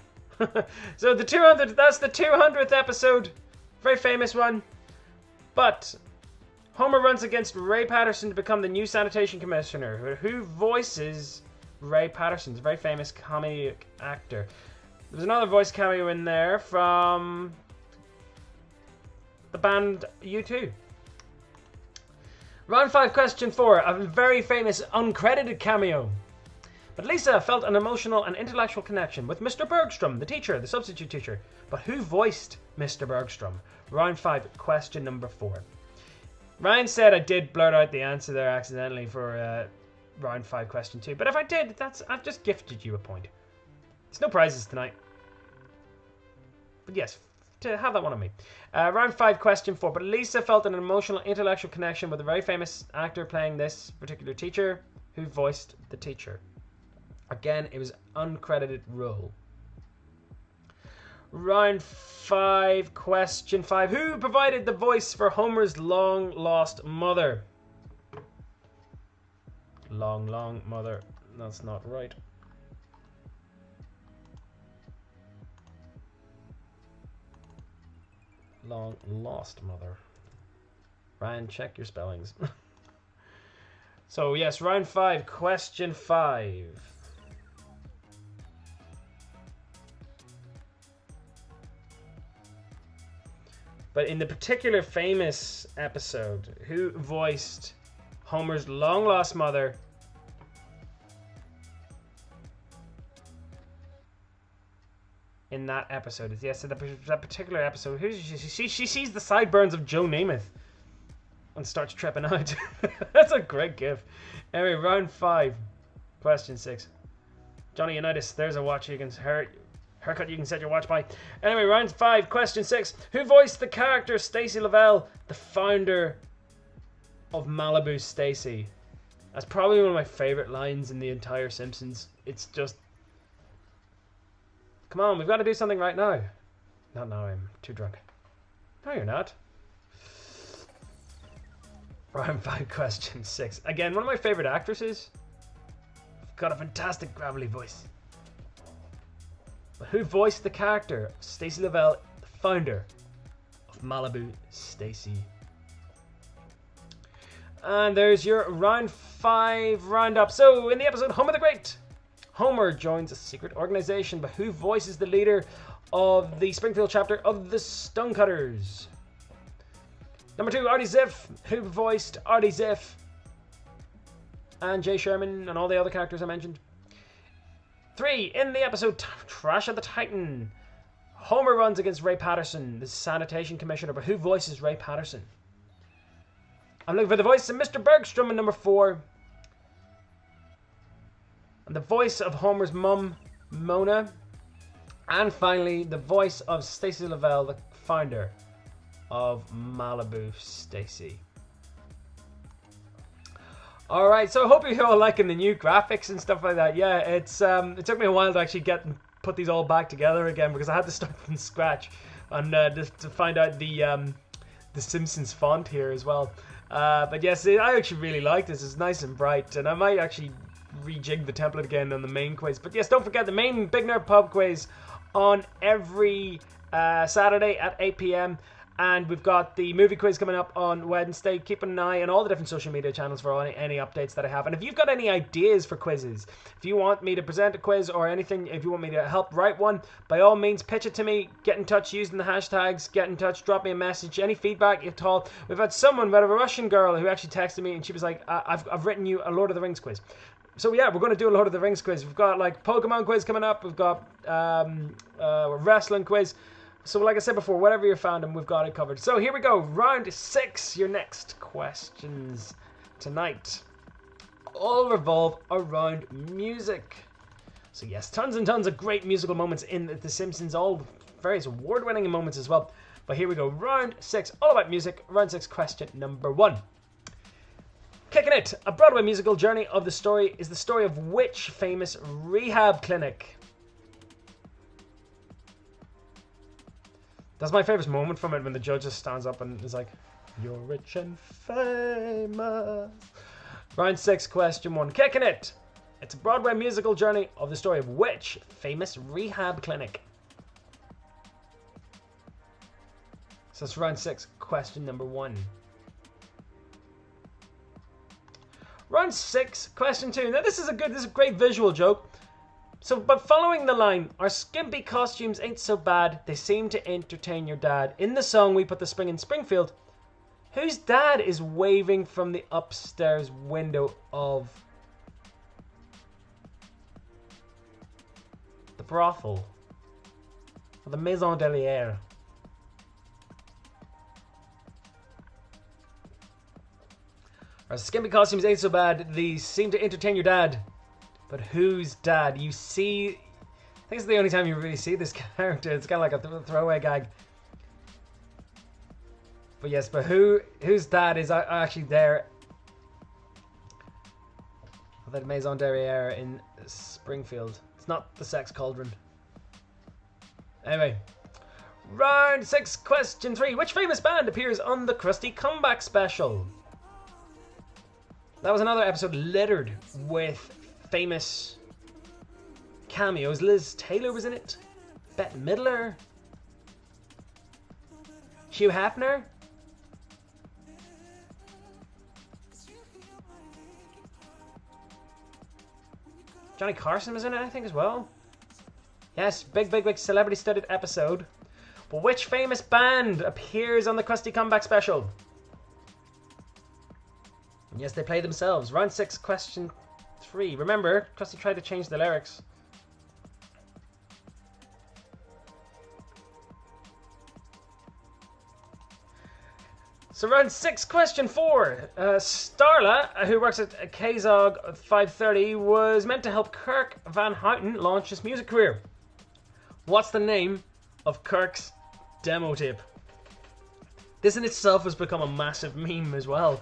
So the 200th, that's the 200th episode. Very famous one. But Homer runs against Ray Patterson to become the new sanitation commissioner. Who voices Ray Patterson? He's a very famous comedic actor. There's another voice cameo in there from the band U2. Round 5, question 4. A very famous uncredited cameo. But Lisa felt an emotional and intellectual connection with Mr. Bergstrom, the teacher, the substitute teacher. But who voiced Mr. Bergstrom? Round 5, question number 4. Ryan said I did blurt out the answer there accidentally for round 5, question 2. But if I did, I've just gifted you a point. There's no prizes tonight. But yes, to have that one on me. Round 5, question 4. But Lisa felt an emotional, intellectual connection with a very famous actor playing this particular teacher. Who voiced the teacher? Again, it was uncredited role. Round 5, question 5. Who provided the voice for Homer's long-lost mother? Long mother. That's not right. Long-lost mother. Ryan, check your spellings. So, yes, round 5, question 5. But in the particular famous episode, who voiced Homer's long-lost mother? In that episode, yes, in that particular episode, she sees the sideburns of Joe Namath and starts tripping out. That's a great gif. Anyway, round 5, question 6. Johnny Unitas, there's a watch you can hurt haircut you can set your watch by. Anyway, round 5, question 6. Who voiced the character Stacy Lavelle, the founder of Malibu Stacy? That's probably one of my favorite lines in the entire Simpsons. It's just... Come on, we've got to do something right now. Not now, I'm too drunk. No, you're not. Round 5, question 6. Again, one of my favorite actresses. Got a fantastic gravelly voice. But who voiced the character Stacy Lavelle, the founder of Malibu Stacy? And there's your round 5 roundup. So, in the episode Homer the Great, Homer joins a secret organization, but who voices the leader of the Springfield chapter of the Stonecutters? Number 2, Artie Ziff. Who voiced Artie Ziff? And Jay Sherman and all the other characters I mentioned. 3, in the episode Trash of the Titan, Homer runs against Ray Patterson, the sanitation commissioner, but who voices Ray Patterson? I'm looking for the voice of Mr. Bergstrom in number 4. And the voice of Homer's mum, Mona. And finally, the voice of Stacy Lavelle, the founder of Malibu Stacy. Alright, so I hope you're all liking the new graphics and stuff like that. Yeah, it's it took me a while to actually put these all back together again because I had to start from scratch and just to find out the Simpsons font here as well. But yes, I actually really like this. It's nice and bright, and I might actually rejig the template again on the main quiz. But yes, don't forget the main Big Nerd Pub quiz on every Saturday at 8 p.m. And we've got the movie quiz coming up on Wednesday. Keep an eye on all the different social media channels for any updates that I have. And if you've got any ideas for quizzes, if you want me to present a quiz or anything, if you want me to help write one, by all means, pitch it to me. Get in touch using the hashtags. Get in touch. Drop me a message. Any feedback at all. We've had someone, we had a Russian girl who actually texted me and she was like, I've written you a Lord of the Rings quiz. So yeah, we're going to do a Lord of the Rings quiz. We've got like Pokemon quiz coming up. We've got wrestling quiz. So like I said before, whatever your fandom, we've got it covered. So here we go, round 6, your next questions tonight all revolve around music. So yes, tons and tons of great musical moments in The Simpsons, all various award-winning moments as well. But here we go, round 6, all about music. Round 6, question number 1. Kicking it, a Broadway musical journey of the story is the story of which famous rehab clinic? That's my favourite moment from it, when the judge just stands up and is like, "You're rich and famous." Round 6, question 1. Kicking it! It's a Broadway musical journey of the story of which famous rehab clinic? So that's round 6, question number 1. Round 6, question 2. Now this is a great visual joke. So, but following the line, "Our skimpy costumes ain't so bad, they seem to entertain your dad." In the song We Put the Spring in Springfield, whose dad is waving from the upstairs window of the brothel? Or the Maison Delière? Our skimpy costumes ain't so bad, they seem to entertain your dad. But whose dad? You see, I think it's the only time you really see this character. It's kind of like a throwaway gag. But yes, but whose dad is actually there at the Maison Derriere in Springfield? It's not the Sex Cauldron. Anyway, round 6, question 3. Which famous band appears on the Krusty Comeback special? That was another episode littered with famous cameos. Liz Taylor was in it. Bette Midler. Hugh Hefner. Johnny Carson was in it, I think, as well. Yes, big celebrity-studded episode. But which famous band appears on the Krusty Comeback special? And yes, they play themselves. Round 6, question 3. Remember, Krusty tried to change the lyrics. So round 6, question 4. Starla, who works at KZOG 530, was meant to help Kirk Van Houten launch his music career. What's the name of Kirk's demo tape? This in itself has become a massive meme as well.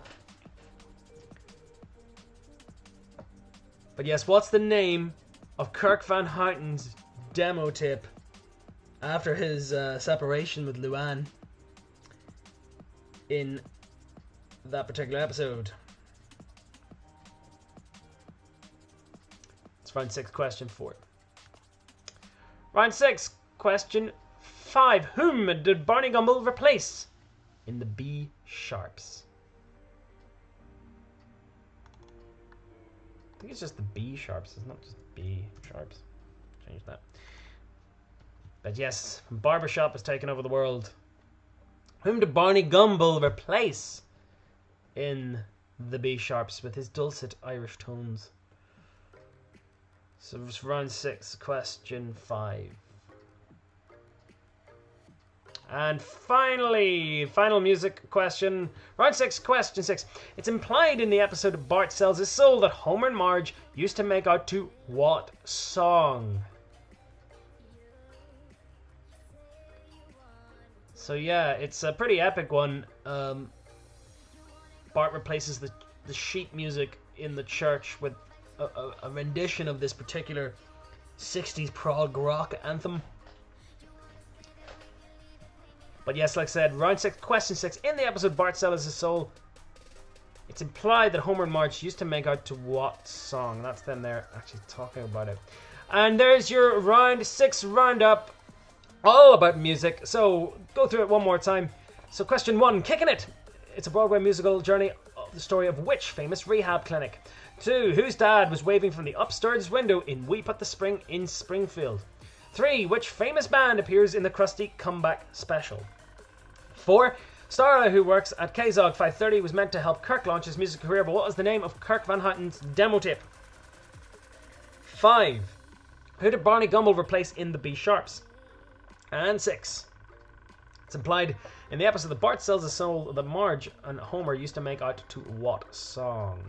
But yes, what's the name of Kirk Van Houten's demo tape after his separation with Luann in that particular episode? It's round 6, question 4. Round 6, question 5. Whom did Barney Gumble replace in the B sharps? I think it's just the B sharps. It's not just B sharps. Change that. But yes, Barbershop has taken over the world. Whom did Barney Gumble replace in the B sharps with his dulcet Irish tones? So it's round 6, question 5. And finally, final music question. Round 6, question 6. It's implied in the episode Bart Sells His Soul that Homer and Marge used to make out to what song? So yeah, it's a pretty epic one. Bart replaces the sheet music in the church with a rendition of this particular 60s prog rock anthem. But yes, like I said, round 6, question 6. In the episode Bart Sells His Soul, it's implied that Homer and Marge used to make out to what song? That's them there actually talking about it. And there's your round 6 roundup, all about music. So go through it one more time. So question 1, Kickin' It. It's a Broadway musical journey of the story of which famous rehab clinic? 2, whose dad was waving from the upstairs window in We Put the Spring in Springfield? 3, which famous band appears in the Krusty Comeback Special? 4, Starla, who works at KZOG 530, was meant to help Kirk launch his music career, but what was the name of Kirk Van Houten's demo tape? 5, who did Barney Gumble replace in the B sharps? And 6, it's implied in the episode that Bart Sells His Soul that Marge and Homer used to make out to what song?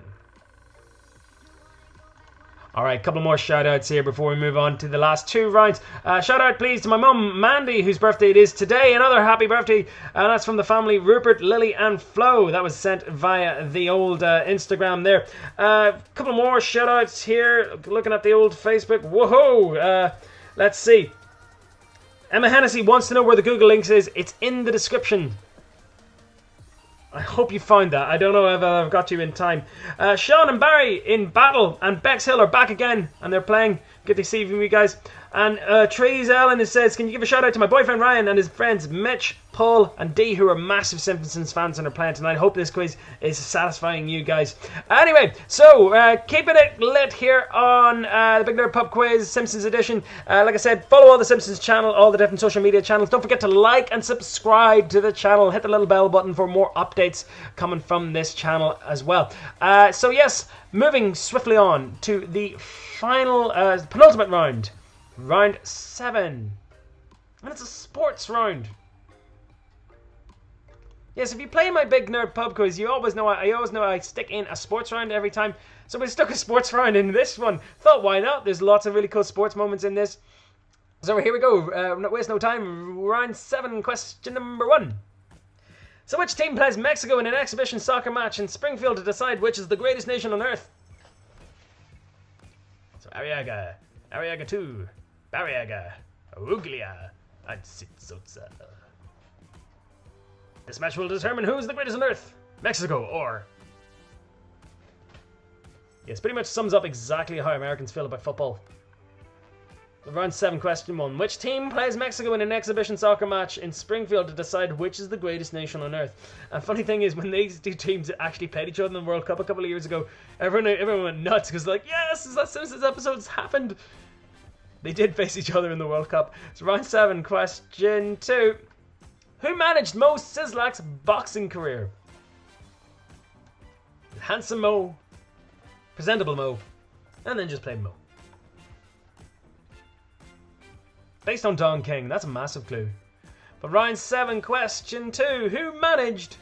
Alright, a couple more shout outs here before we move on to the last 2 rounds. Shout out please to my mum Mandy, whose birthday it is today. Another happy birthday, and that's from the family Rupert, Lily and Flo. That was sent via the old Instagram there. A couple more shout outs here, looking at the old Facebook. Whoa! Let's see. Emma Hennessy wants to know where the Google links is. It's in the description. I hope you found that. I don't know if I've got you in time. Sean and Barry in battle, and Bex Hill are back again, and they're playing. Good to see you guys. And Trees Ellen says, can you give a shout out to my boyfriend Ryan and his friends Mitch, Paul, and Dee, who are massive Simpsons fans and are playing tonight. Hope this quiz is satisfying you guys. Anyway, so keeping it lit here on the Big Nerd Pub Quiz Simpsons edition. Like I said, follow all the Simpsons channel, all the different social media channels. Don't forget to like and subscribe to the channel. Hit the little bell button for more updates coming from this channel as well. So yes, moving swiftly on to the final penultimate round. Round 7. And it's a sports round. Yes, if you play my Big Nerd Pub Quiz, you always know I stick in a sports round every time. So we stuck a sports round in this one. Thought, why not? There's lots of really cool sports moments in this. So here we go. Waste no time. Round 7, question number 1. So which team plays Mexico in an exhibition soccer match in Springfield to decide which is the greatest nation on earth? So Arriaga 2, Barriaga, Uglia, and Sitzoza. This match will determine who is the greatest on earth, Mexico or... Yes, pretty much sums up exactly how Americans feel about football. Round 7, question 1. Which team plays Mexico in an exhibition soccer match in Springfield to decide which is the greatest nation on earth? And funny thing is, when these two teams actually played each other in the World Cup a couple of years ago, everyone went nuts because like, yes, that Simpsons episode's happened. They did face each other in the World Cup. So round 7, question 2. Who managed Mo Sislak's boxing career? Handsome Mo, presentable Mo, and then just plain Mo. Based on Don King, that's a massive clue. But round 7, question 2. Who managed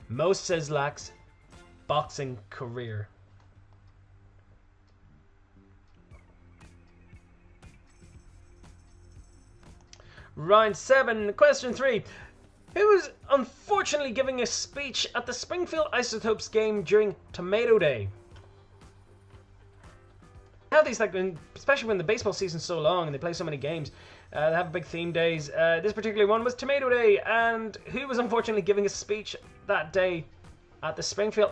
Mo Sislak's boxing career? Round 7, question 3. Who was unfortunately giving a speech at the Springfield Isotopes game during Tomato Day? How these, like, especially when the baseball season's so long and they play so many games, they have big theme days. This particular one was Tomato Day, and who was unfortunately giving a speech that day at the Springfield?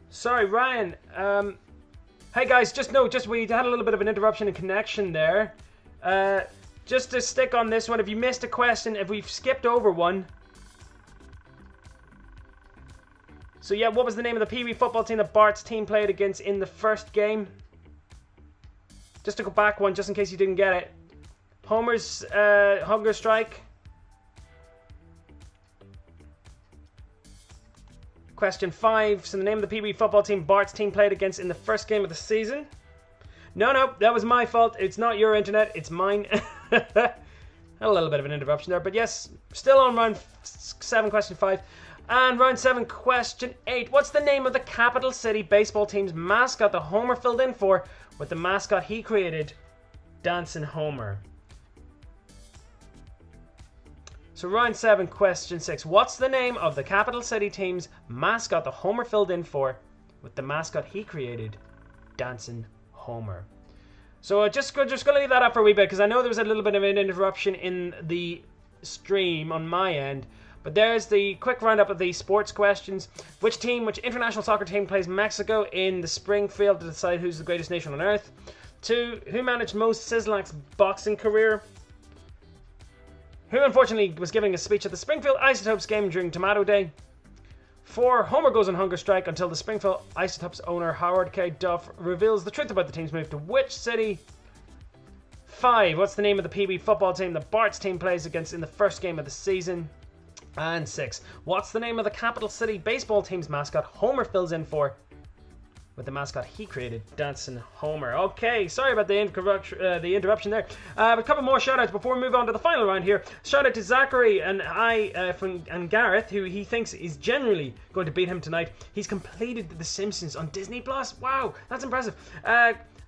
Sorry, Ryan. Hey guys, we had a little bit of an interruption in connection there. Just to stick on this one, if you missed a question, if we've skipped over one. So yeah, what was the name of the Pee Wee football team that Bart's team played against in the first game? Just to go back one, just in case you didn't get it. Homer's hunger strike. Question 5. So the name of the Pee Wee football team Bart's team played against in the first game of the season. No, that was my fault. It's not your internet, it's mine. Had a little bit of an interruption there, but yes, still on round 7, question 5. And round 7, question 8. What's the name of the capital city baseball team's mascot that Homer filled in for with the mascot he created, Dancing Homer? So round 7, question 6. What's the name of the capital city team's mascot that Homer filled in for with the mascot he created, Dancing Homer? So just going to leave that up for a wee bit because I know there was a little bit of an interruption in the stream on my end. But there's the quick roundup of the sports questions. Which international soccer team plays Mexico in the Springfield to decide who's the greatest nation on earth? 2, who managed Mo Sislak's boxing career? Who unfortunately was giving a speech at the Springfield Isotopes game during Tomato Day? 4, Homer goes on hunger strike until the Springfield Isotopes owner Howard K. Duff reveals the truth about the team's move to which city? 5, what's the name of the Pee Wee football team that Bart's team plays against in the first game of the season? And 6, what's the name of the capital city baseball team's mascot Homer fills in for with the mascot he created, Dancing Homer? Okay, sorry about the interruption there. A couple more shout-outs before we move on to the final round here. Shout out to Zachary and and Gareth, who he thinks is generally going to beat him tonight. He's completed The Simpsons on Disney+. Wow, that's impressive.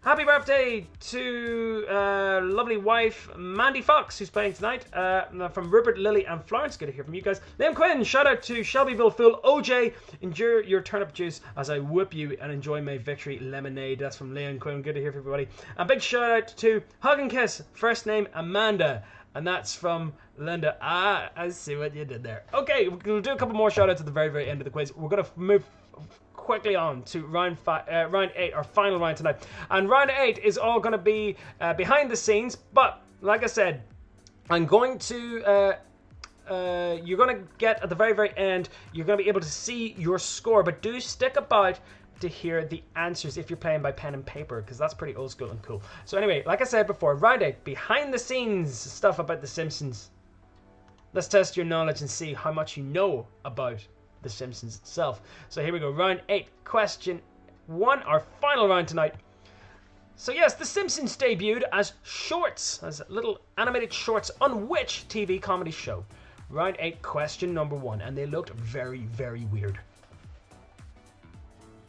Happy birthday to lovely wife Mandy Fox, who's playing tonight, from Rupert, Lily, and Florence. Good to hear from you guys. Liam Quinn, shout out to Shelbyville Fool OJ. Endure your turnip juice as I whoop you and enjoy my victory lemonade. That's from Liam Quinn. Good to hear from everybody. A big shout out to Hug and Kiss, first name Amanda. And that's from Linda. Ah, I see what you did there. Okay, we'll do a couple more shout outs at the very, very end of the quiz. We're going to move quickly on to round 8, our final round tonight. And round 8 is all going to be behind the scenes, but like I said, I'm going to you're going to get at the very, very end, you're going to be able to see your score, but do stick about to hear the answers if you're playing by pen and paper, because that's pretty old school and cool. So anyway, like I said before, round 8, behind the scenes stuff about The Simpsons. Let's test your knowledge and see how much you know about The Simpsons itself. So here we go, round 8, question 1, our final round tonight. So yes, The Simpsons debuted as shorts, as little animated shorts on which TV comedy show? Round 8, question number 1, and they looked very, very weird.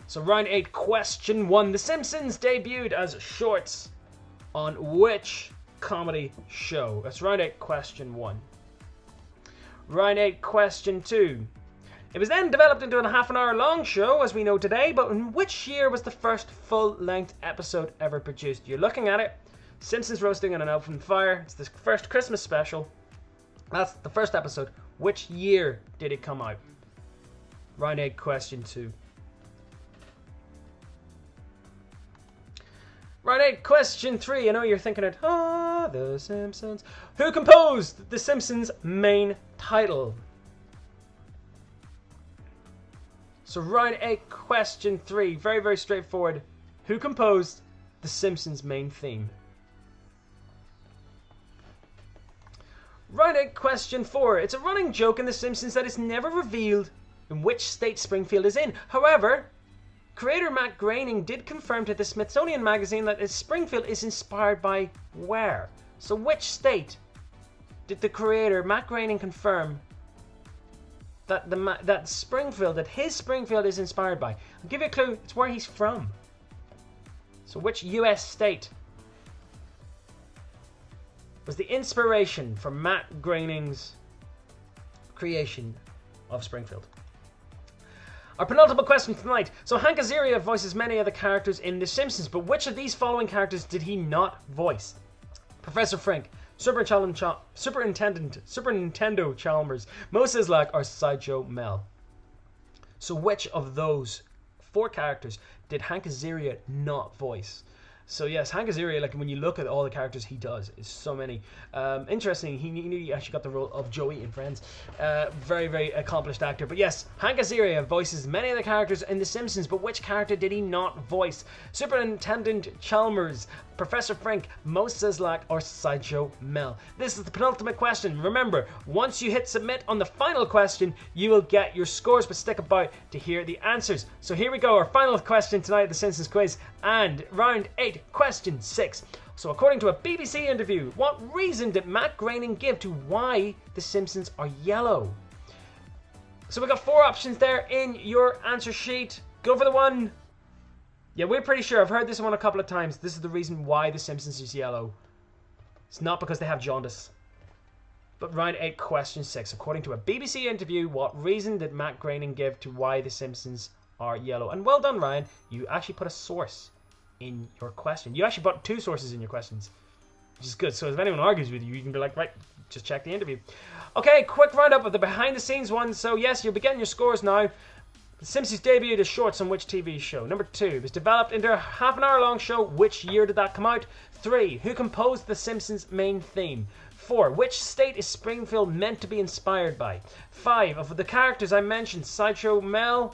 So round 8, question 1, The Simpsons debuted as shorts on which comedy show? That's round 8, question 1. Round 8, question 2. It was then developed into a half-an-hour long show, as we know today, but in which year was the first full-length episode ever produced? You're looking at it, Simpsons roasting on an open fire. It's the first Christmas special. That's the first episode. Which year did it come out? Round 8, question 2. Round 8, question 3. I know you're thinking it. The Simpsons. Who composed The Simpsons' main title? So round 8, question 3. Very, very straightforward. Who composed The Simpsons' main theme? Round 8, question 4. It's a running joke in The Simpsons that it's never revealed in which state Springfield is in. However, creator Matt Groening did confirm to the Smithsonian Magazine that Springfield is inspired by where? So which state did the creator Matt Groening confirm that Springfield, that his Springfield is inspired by? I'll give you a clue, it's where he's from. So which US state was the inspiration for Matt Groening's creation of Springfield? Our penultimate question tonight. So Hank Azaria voices many of the characters in The Simpsons, but which of these following characters did he not voice? Professor Frink, Super Nintendo Chalmers, Mo Sizlak, or Sideshow Mel? So which of those 4 characters did Hank Azaria not voice? So yes, Hank Azaria, like when you look at all the characters he does, it's so many. Interesting, he actually got the role of Joey in Friends. Very, very accomplished actor. But yes, Hank Azaria voices many of the characters in The Simpsons, but which character did he not voice? Superintendent Chalmers, Professor Frink, Mo Sizlak, or Sideshow Mel? This is the penultimate question. Remember, once you hit submit on the final question, you will get your scores, but stick about to hear the answers. So here we go, our final question tonight at the Simpsons Quiz, and round 8, question 6. So according to a BBC interview, what reason did Matt Groening give to why the Simpsons are yellow? So we got 4 options there in your answer sheet. Go for the one. Yeah, we're pretty sure. I've heard this one a couple of times. This is the reason why the Simpsons is yellow. It's not because they have jaundice. But round 8, question 6. According to a BBC interview, what reason did Matt Groening give to why the Simpsons are yellow? And well done, Ryan. You actually put a source in your question. You actually put 2 sources in your questions, which is good. So if anyone argues with you, you can be like, right, just check the interview. Okay, quick roundup of the behind the scenes one. So yes, you'll be getting your scores now. The Simpsons debuted as shorts on which TV show? Number 2, it was developed into a half-an-hour long show. Which year did that come out? 3, who composed The Simpsons main theme? 4, which state is Springfield meant to be inspired by? 5, of the characters I mentioned, Sideshow Mel,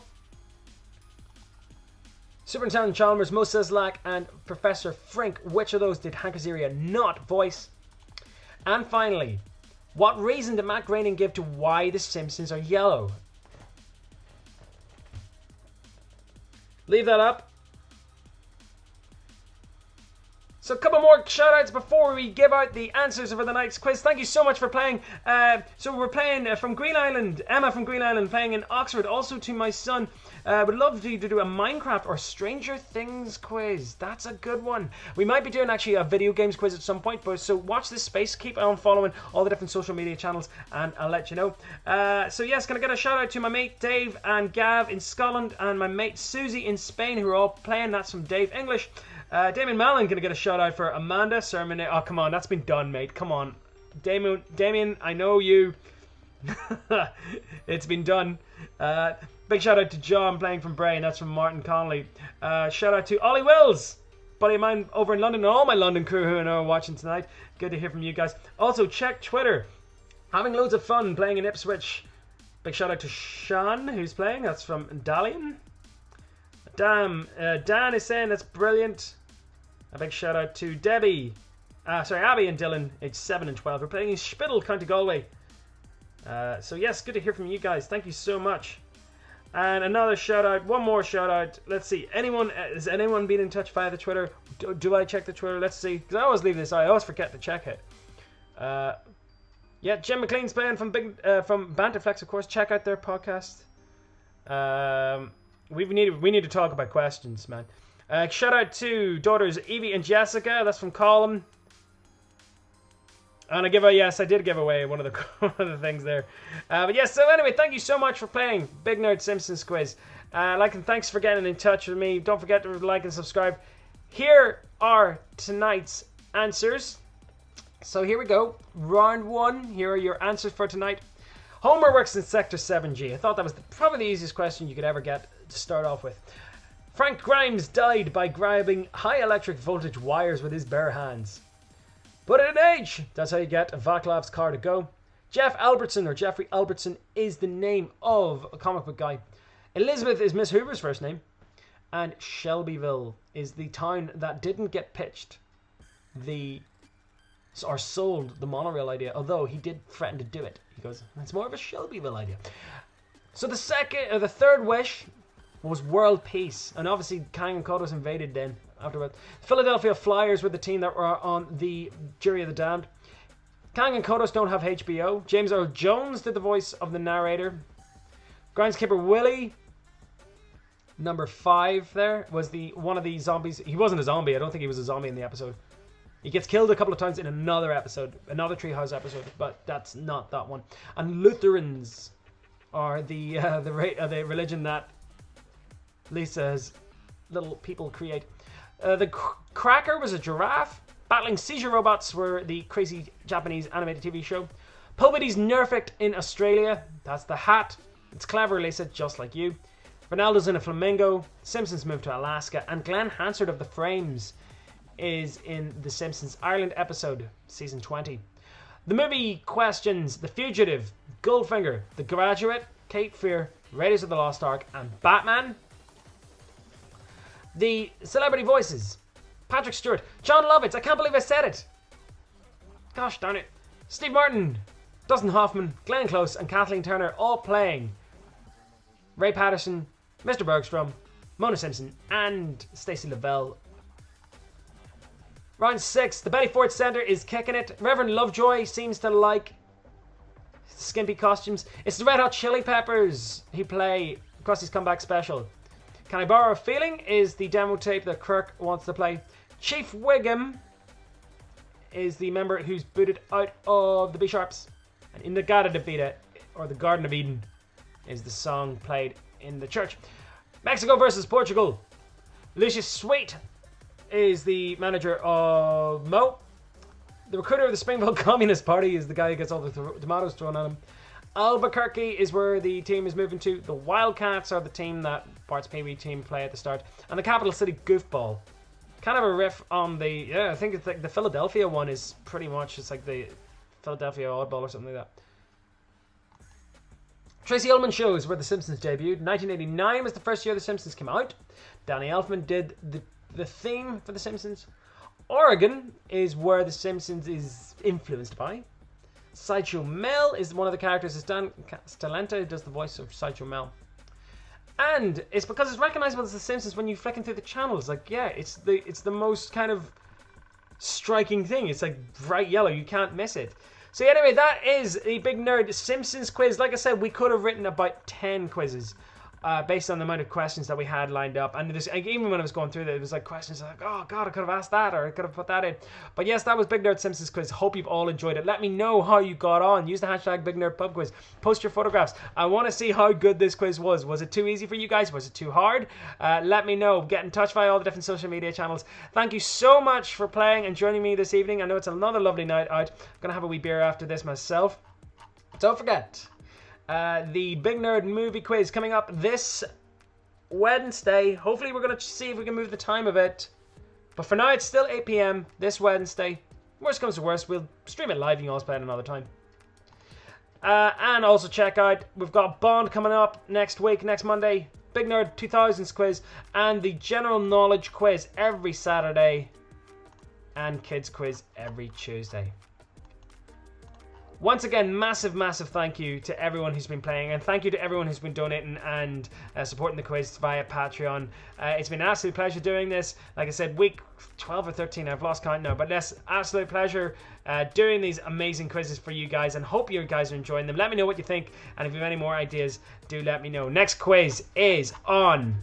Superintendent Chalmers, Mo Sizlak, and Professor Frink, which of those did Hank Azaria not voice? And finally, what reason did Matt Groening give to why The Simpsons are yellow? Leave that up. So a couple more shout-outs before we give out the answers for the night's quiz. Thank you so much for playing. So we're playing from Green Island. Emma from Green Island playing in Oxford. Also to my son. Would love to do a Minecraft or Stranger Things quiz. That's a good one. We might be doing actually a video games quiz at some point. But so watch this space. Keep on following all the different social media channels, and I'll let you know. So yes, gonna get a shout out to my mate Dave and Gav in Scotland, and my mate Susie in Spain, who are all playing. That's from Dave English. Damien Mallon gonna get a shout out for Amanda Sermon. Oh come on, that's been done, mate. Come on, Damien, I know you. It's been done. Big shout out to John playing from Bray, and that's from Martin Connolly. Shout out to Ollie Wills, buddy of mine over in London, and all my London crew who are watching tonight. Good to hear from you guys. Also check Twitter. Having loads of fun playing in Ipswich. Big shout out to Sean who's playing. That's from Dalian. Dan is saying that's brilliant. A big shout out to Abby and Dylan, aged 7 and 12. We're playing in Spittal, County Galway. So yes, good to hear from you guys. Thank you so much. And another shout out, one more shout out. Let's see. Has anyone been in touch via the Twitter? Do I check the Twitter? Let's see. Because I always leave this out. I always forget to check it. Yeah, Jim McLean's playing from Banterflex, of course. Check out their podcast. We need to talk about questions, man. Shout out to daughters Evie and Jessica. That's from Colin. And I did give away one of the things there. But yes, so anyway, thank you so much for playing Big Nerd Simpsons Quiz. And thanks for getting in touch with me. Don't forget to like and subscribe. Here are tonight's answers. So here we go. Round 1. Here are your answers for tonight. Homer works in Sector 7G. I thought that was probably the easiest question you could ever get to start off with. Frank Grimes died by grabbing high electric voltage wires with his bare hands. Put it in age. That's how you get Vaclav's car to go. Jeffrey Albertson is the name of a comic book guy. Elizabeth is Miss Hoover's first name. And Shelbyville is the town that didn't get pitched or sold the monorail idea, although he did threaten to do it. He goes, it's more of a Shelbyville idea. So the third wish was world peace, and obviously Kang and Kodos invaded then afterwards. Philadelphia Flyers were the team that were on the Jury of the Damned. Kang and Kodos don't have HBO. James Earl Jones did the voice of the narrator. Groundskeeper Willie, number 5 there, was one of the zombies. He wasn't a zombie. I don't think he was a zombie in the episode. He gets killed a couple of times in another episode, another Treehouse episode, but that's not that one. And Lutherans are the religion that Lisa's little people create. The Cracker was a giraffe. Battling Seizure Robots were the crazy Japanese animated TV show. Puberty's Nerfect in Australia. That's the hat. It's clever, Lisa, just like you. Ronaldo's in a flamingo. Simpsons moved to Alaska. And Glenn Hansard of The Frames is in The Simpsons Ireland episode, season 20. The movie questions: The Fugitive, Goldfinger, The Graduate, Cape Fear, Raiders of the Lost Ark, and Batman. The celebrity voices: Patrick Stewart, John Lovitz, I can't believe I said it. Gosh darn it. Steve Martin, Dustin Hoffman, Glenn Close, and Kathleen Turner all playing Ray Patterson, Mr. Bergstrom, Mona Simpson, and Stacey Lavelle. Round 6, the Betty Ford Centre is kicking it. Reverend Lovejoy seems to like skimpy costumes. It's the Red Hot Chili Peppers who play Krusty's Comeback Special. Can I Borrow a Feeling is the demo tape that Kirk wants to play. Chief Wiggum is the member who's booted out of the B-Sharps. And In the Garden of Eden, or the Garden of Eden, is the song played in the church. Mexico versus Portugal. Lucius Sweet is the manager of Mo. The recruiter of the Springville Communist Party is the guy who gets all the tomatoes thrown at him. Albuquerque is where the team is moving to. The Wildcats are the team that Bart's Pee-wee team play at the start. And the Capital City Goofball. Kind of a riff on the... Yeah, I think it's like the Philadelphia one is pretty much... It's like the Philadelphia Oddball or something like that. Tracy Ullman Show is where The Simpsons debuted. 1989 was the first year The Simpsons came out. Danny Elfman did the theme for The Simpsons. Oregon is where The Simpsons is influenced by. Sideshow Mel is one of the characters. It's Dan Stalenta who does the voice of Sideshow Mel. And it's because it's recognizable as The Simpsons when you're flicking through the channels. Like, yeah, it's the most kind of striking thing. It's like bright yellow. You can't miss it. So anyway, that is the Big Nerd Simpsons quiz. Like I said, we could have written about 10 quizzes based on the amount of questions that we had lined up. And even when I was going through that, it was like questions like, oh God, I could have asked that, or I could have put that in. But yes, that was Big Nerd Simpsons Quiz. Hope you've all enjoyed it. Let me know how you got on. Use the hashtag BigNerdPubQuiz. Post your photographs. I want to see how good this quiz was. Was it too easy for you guys? Was it too hard? Let me know. Get in touch via all the different social media channels. Thank you so much for playing and joining me this evening. I know it's another lovely night out. I'm going to have a wee beer after this myself. Don't forget, the Big Nerd movie quiz coming up this Wednesday. Hopefully we're going to see if we can move the time of it. But for now, it's still 8 p.m. this Wednesday. Worst comes to worst, we'll stream it live. You can always play it another time. And also check out, we've got Bond coming up next week, next Monday. Big Nerd 2000s quiz. And the General Knowledge quiz every Saturday. And Kids quiz every Tuesday. Once again, massive thank you to everyone who's been playing, and thank you to everyone who's been donating and supporting the quiz via Patreon. It's been an absolute pleasure doing this. Like I said, week 12 or 13, I've lost count now, but yes, absolute pleasure doing these amazing quizzes for you guys, and hope you guys are enjoying them. Let me know what you think, and if you have any more ideas, do let me know. Next quiz is on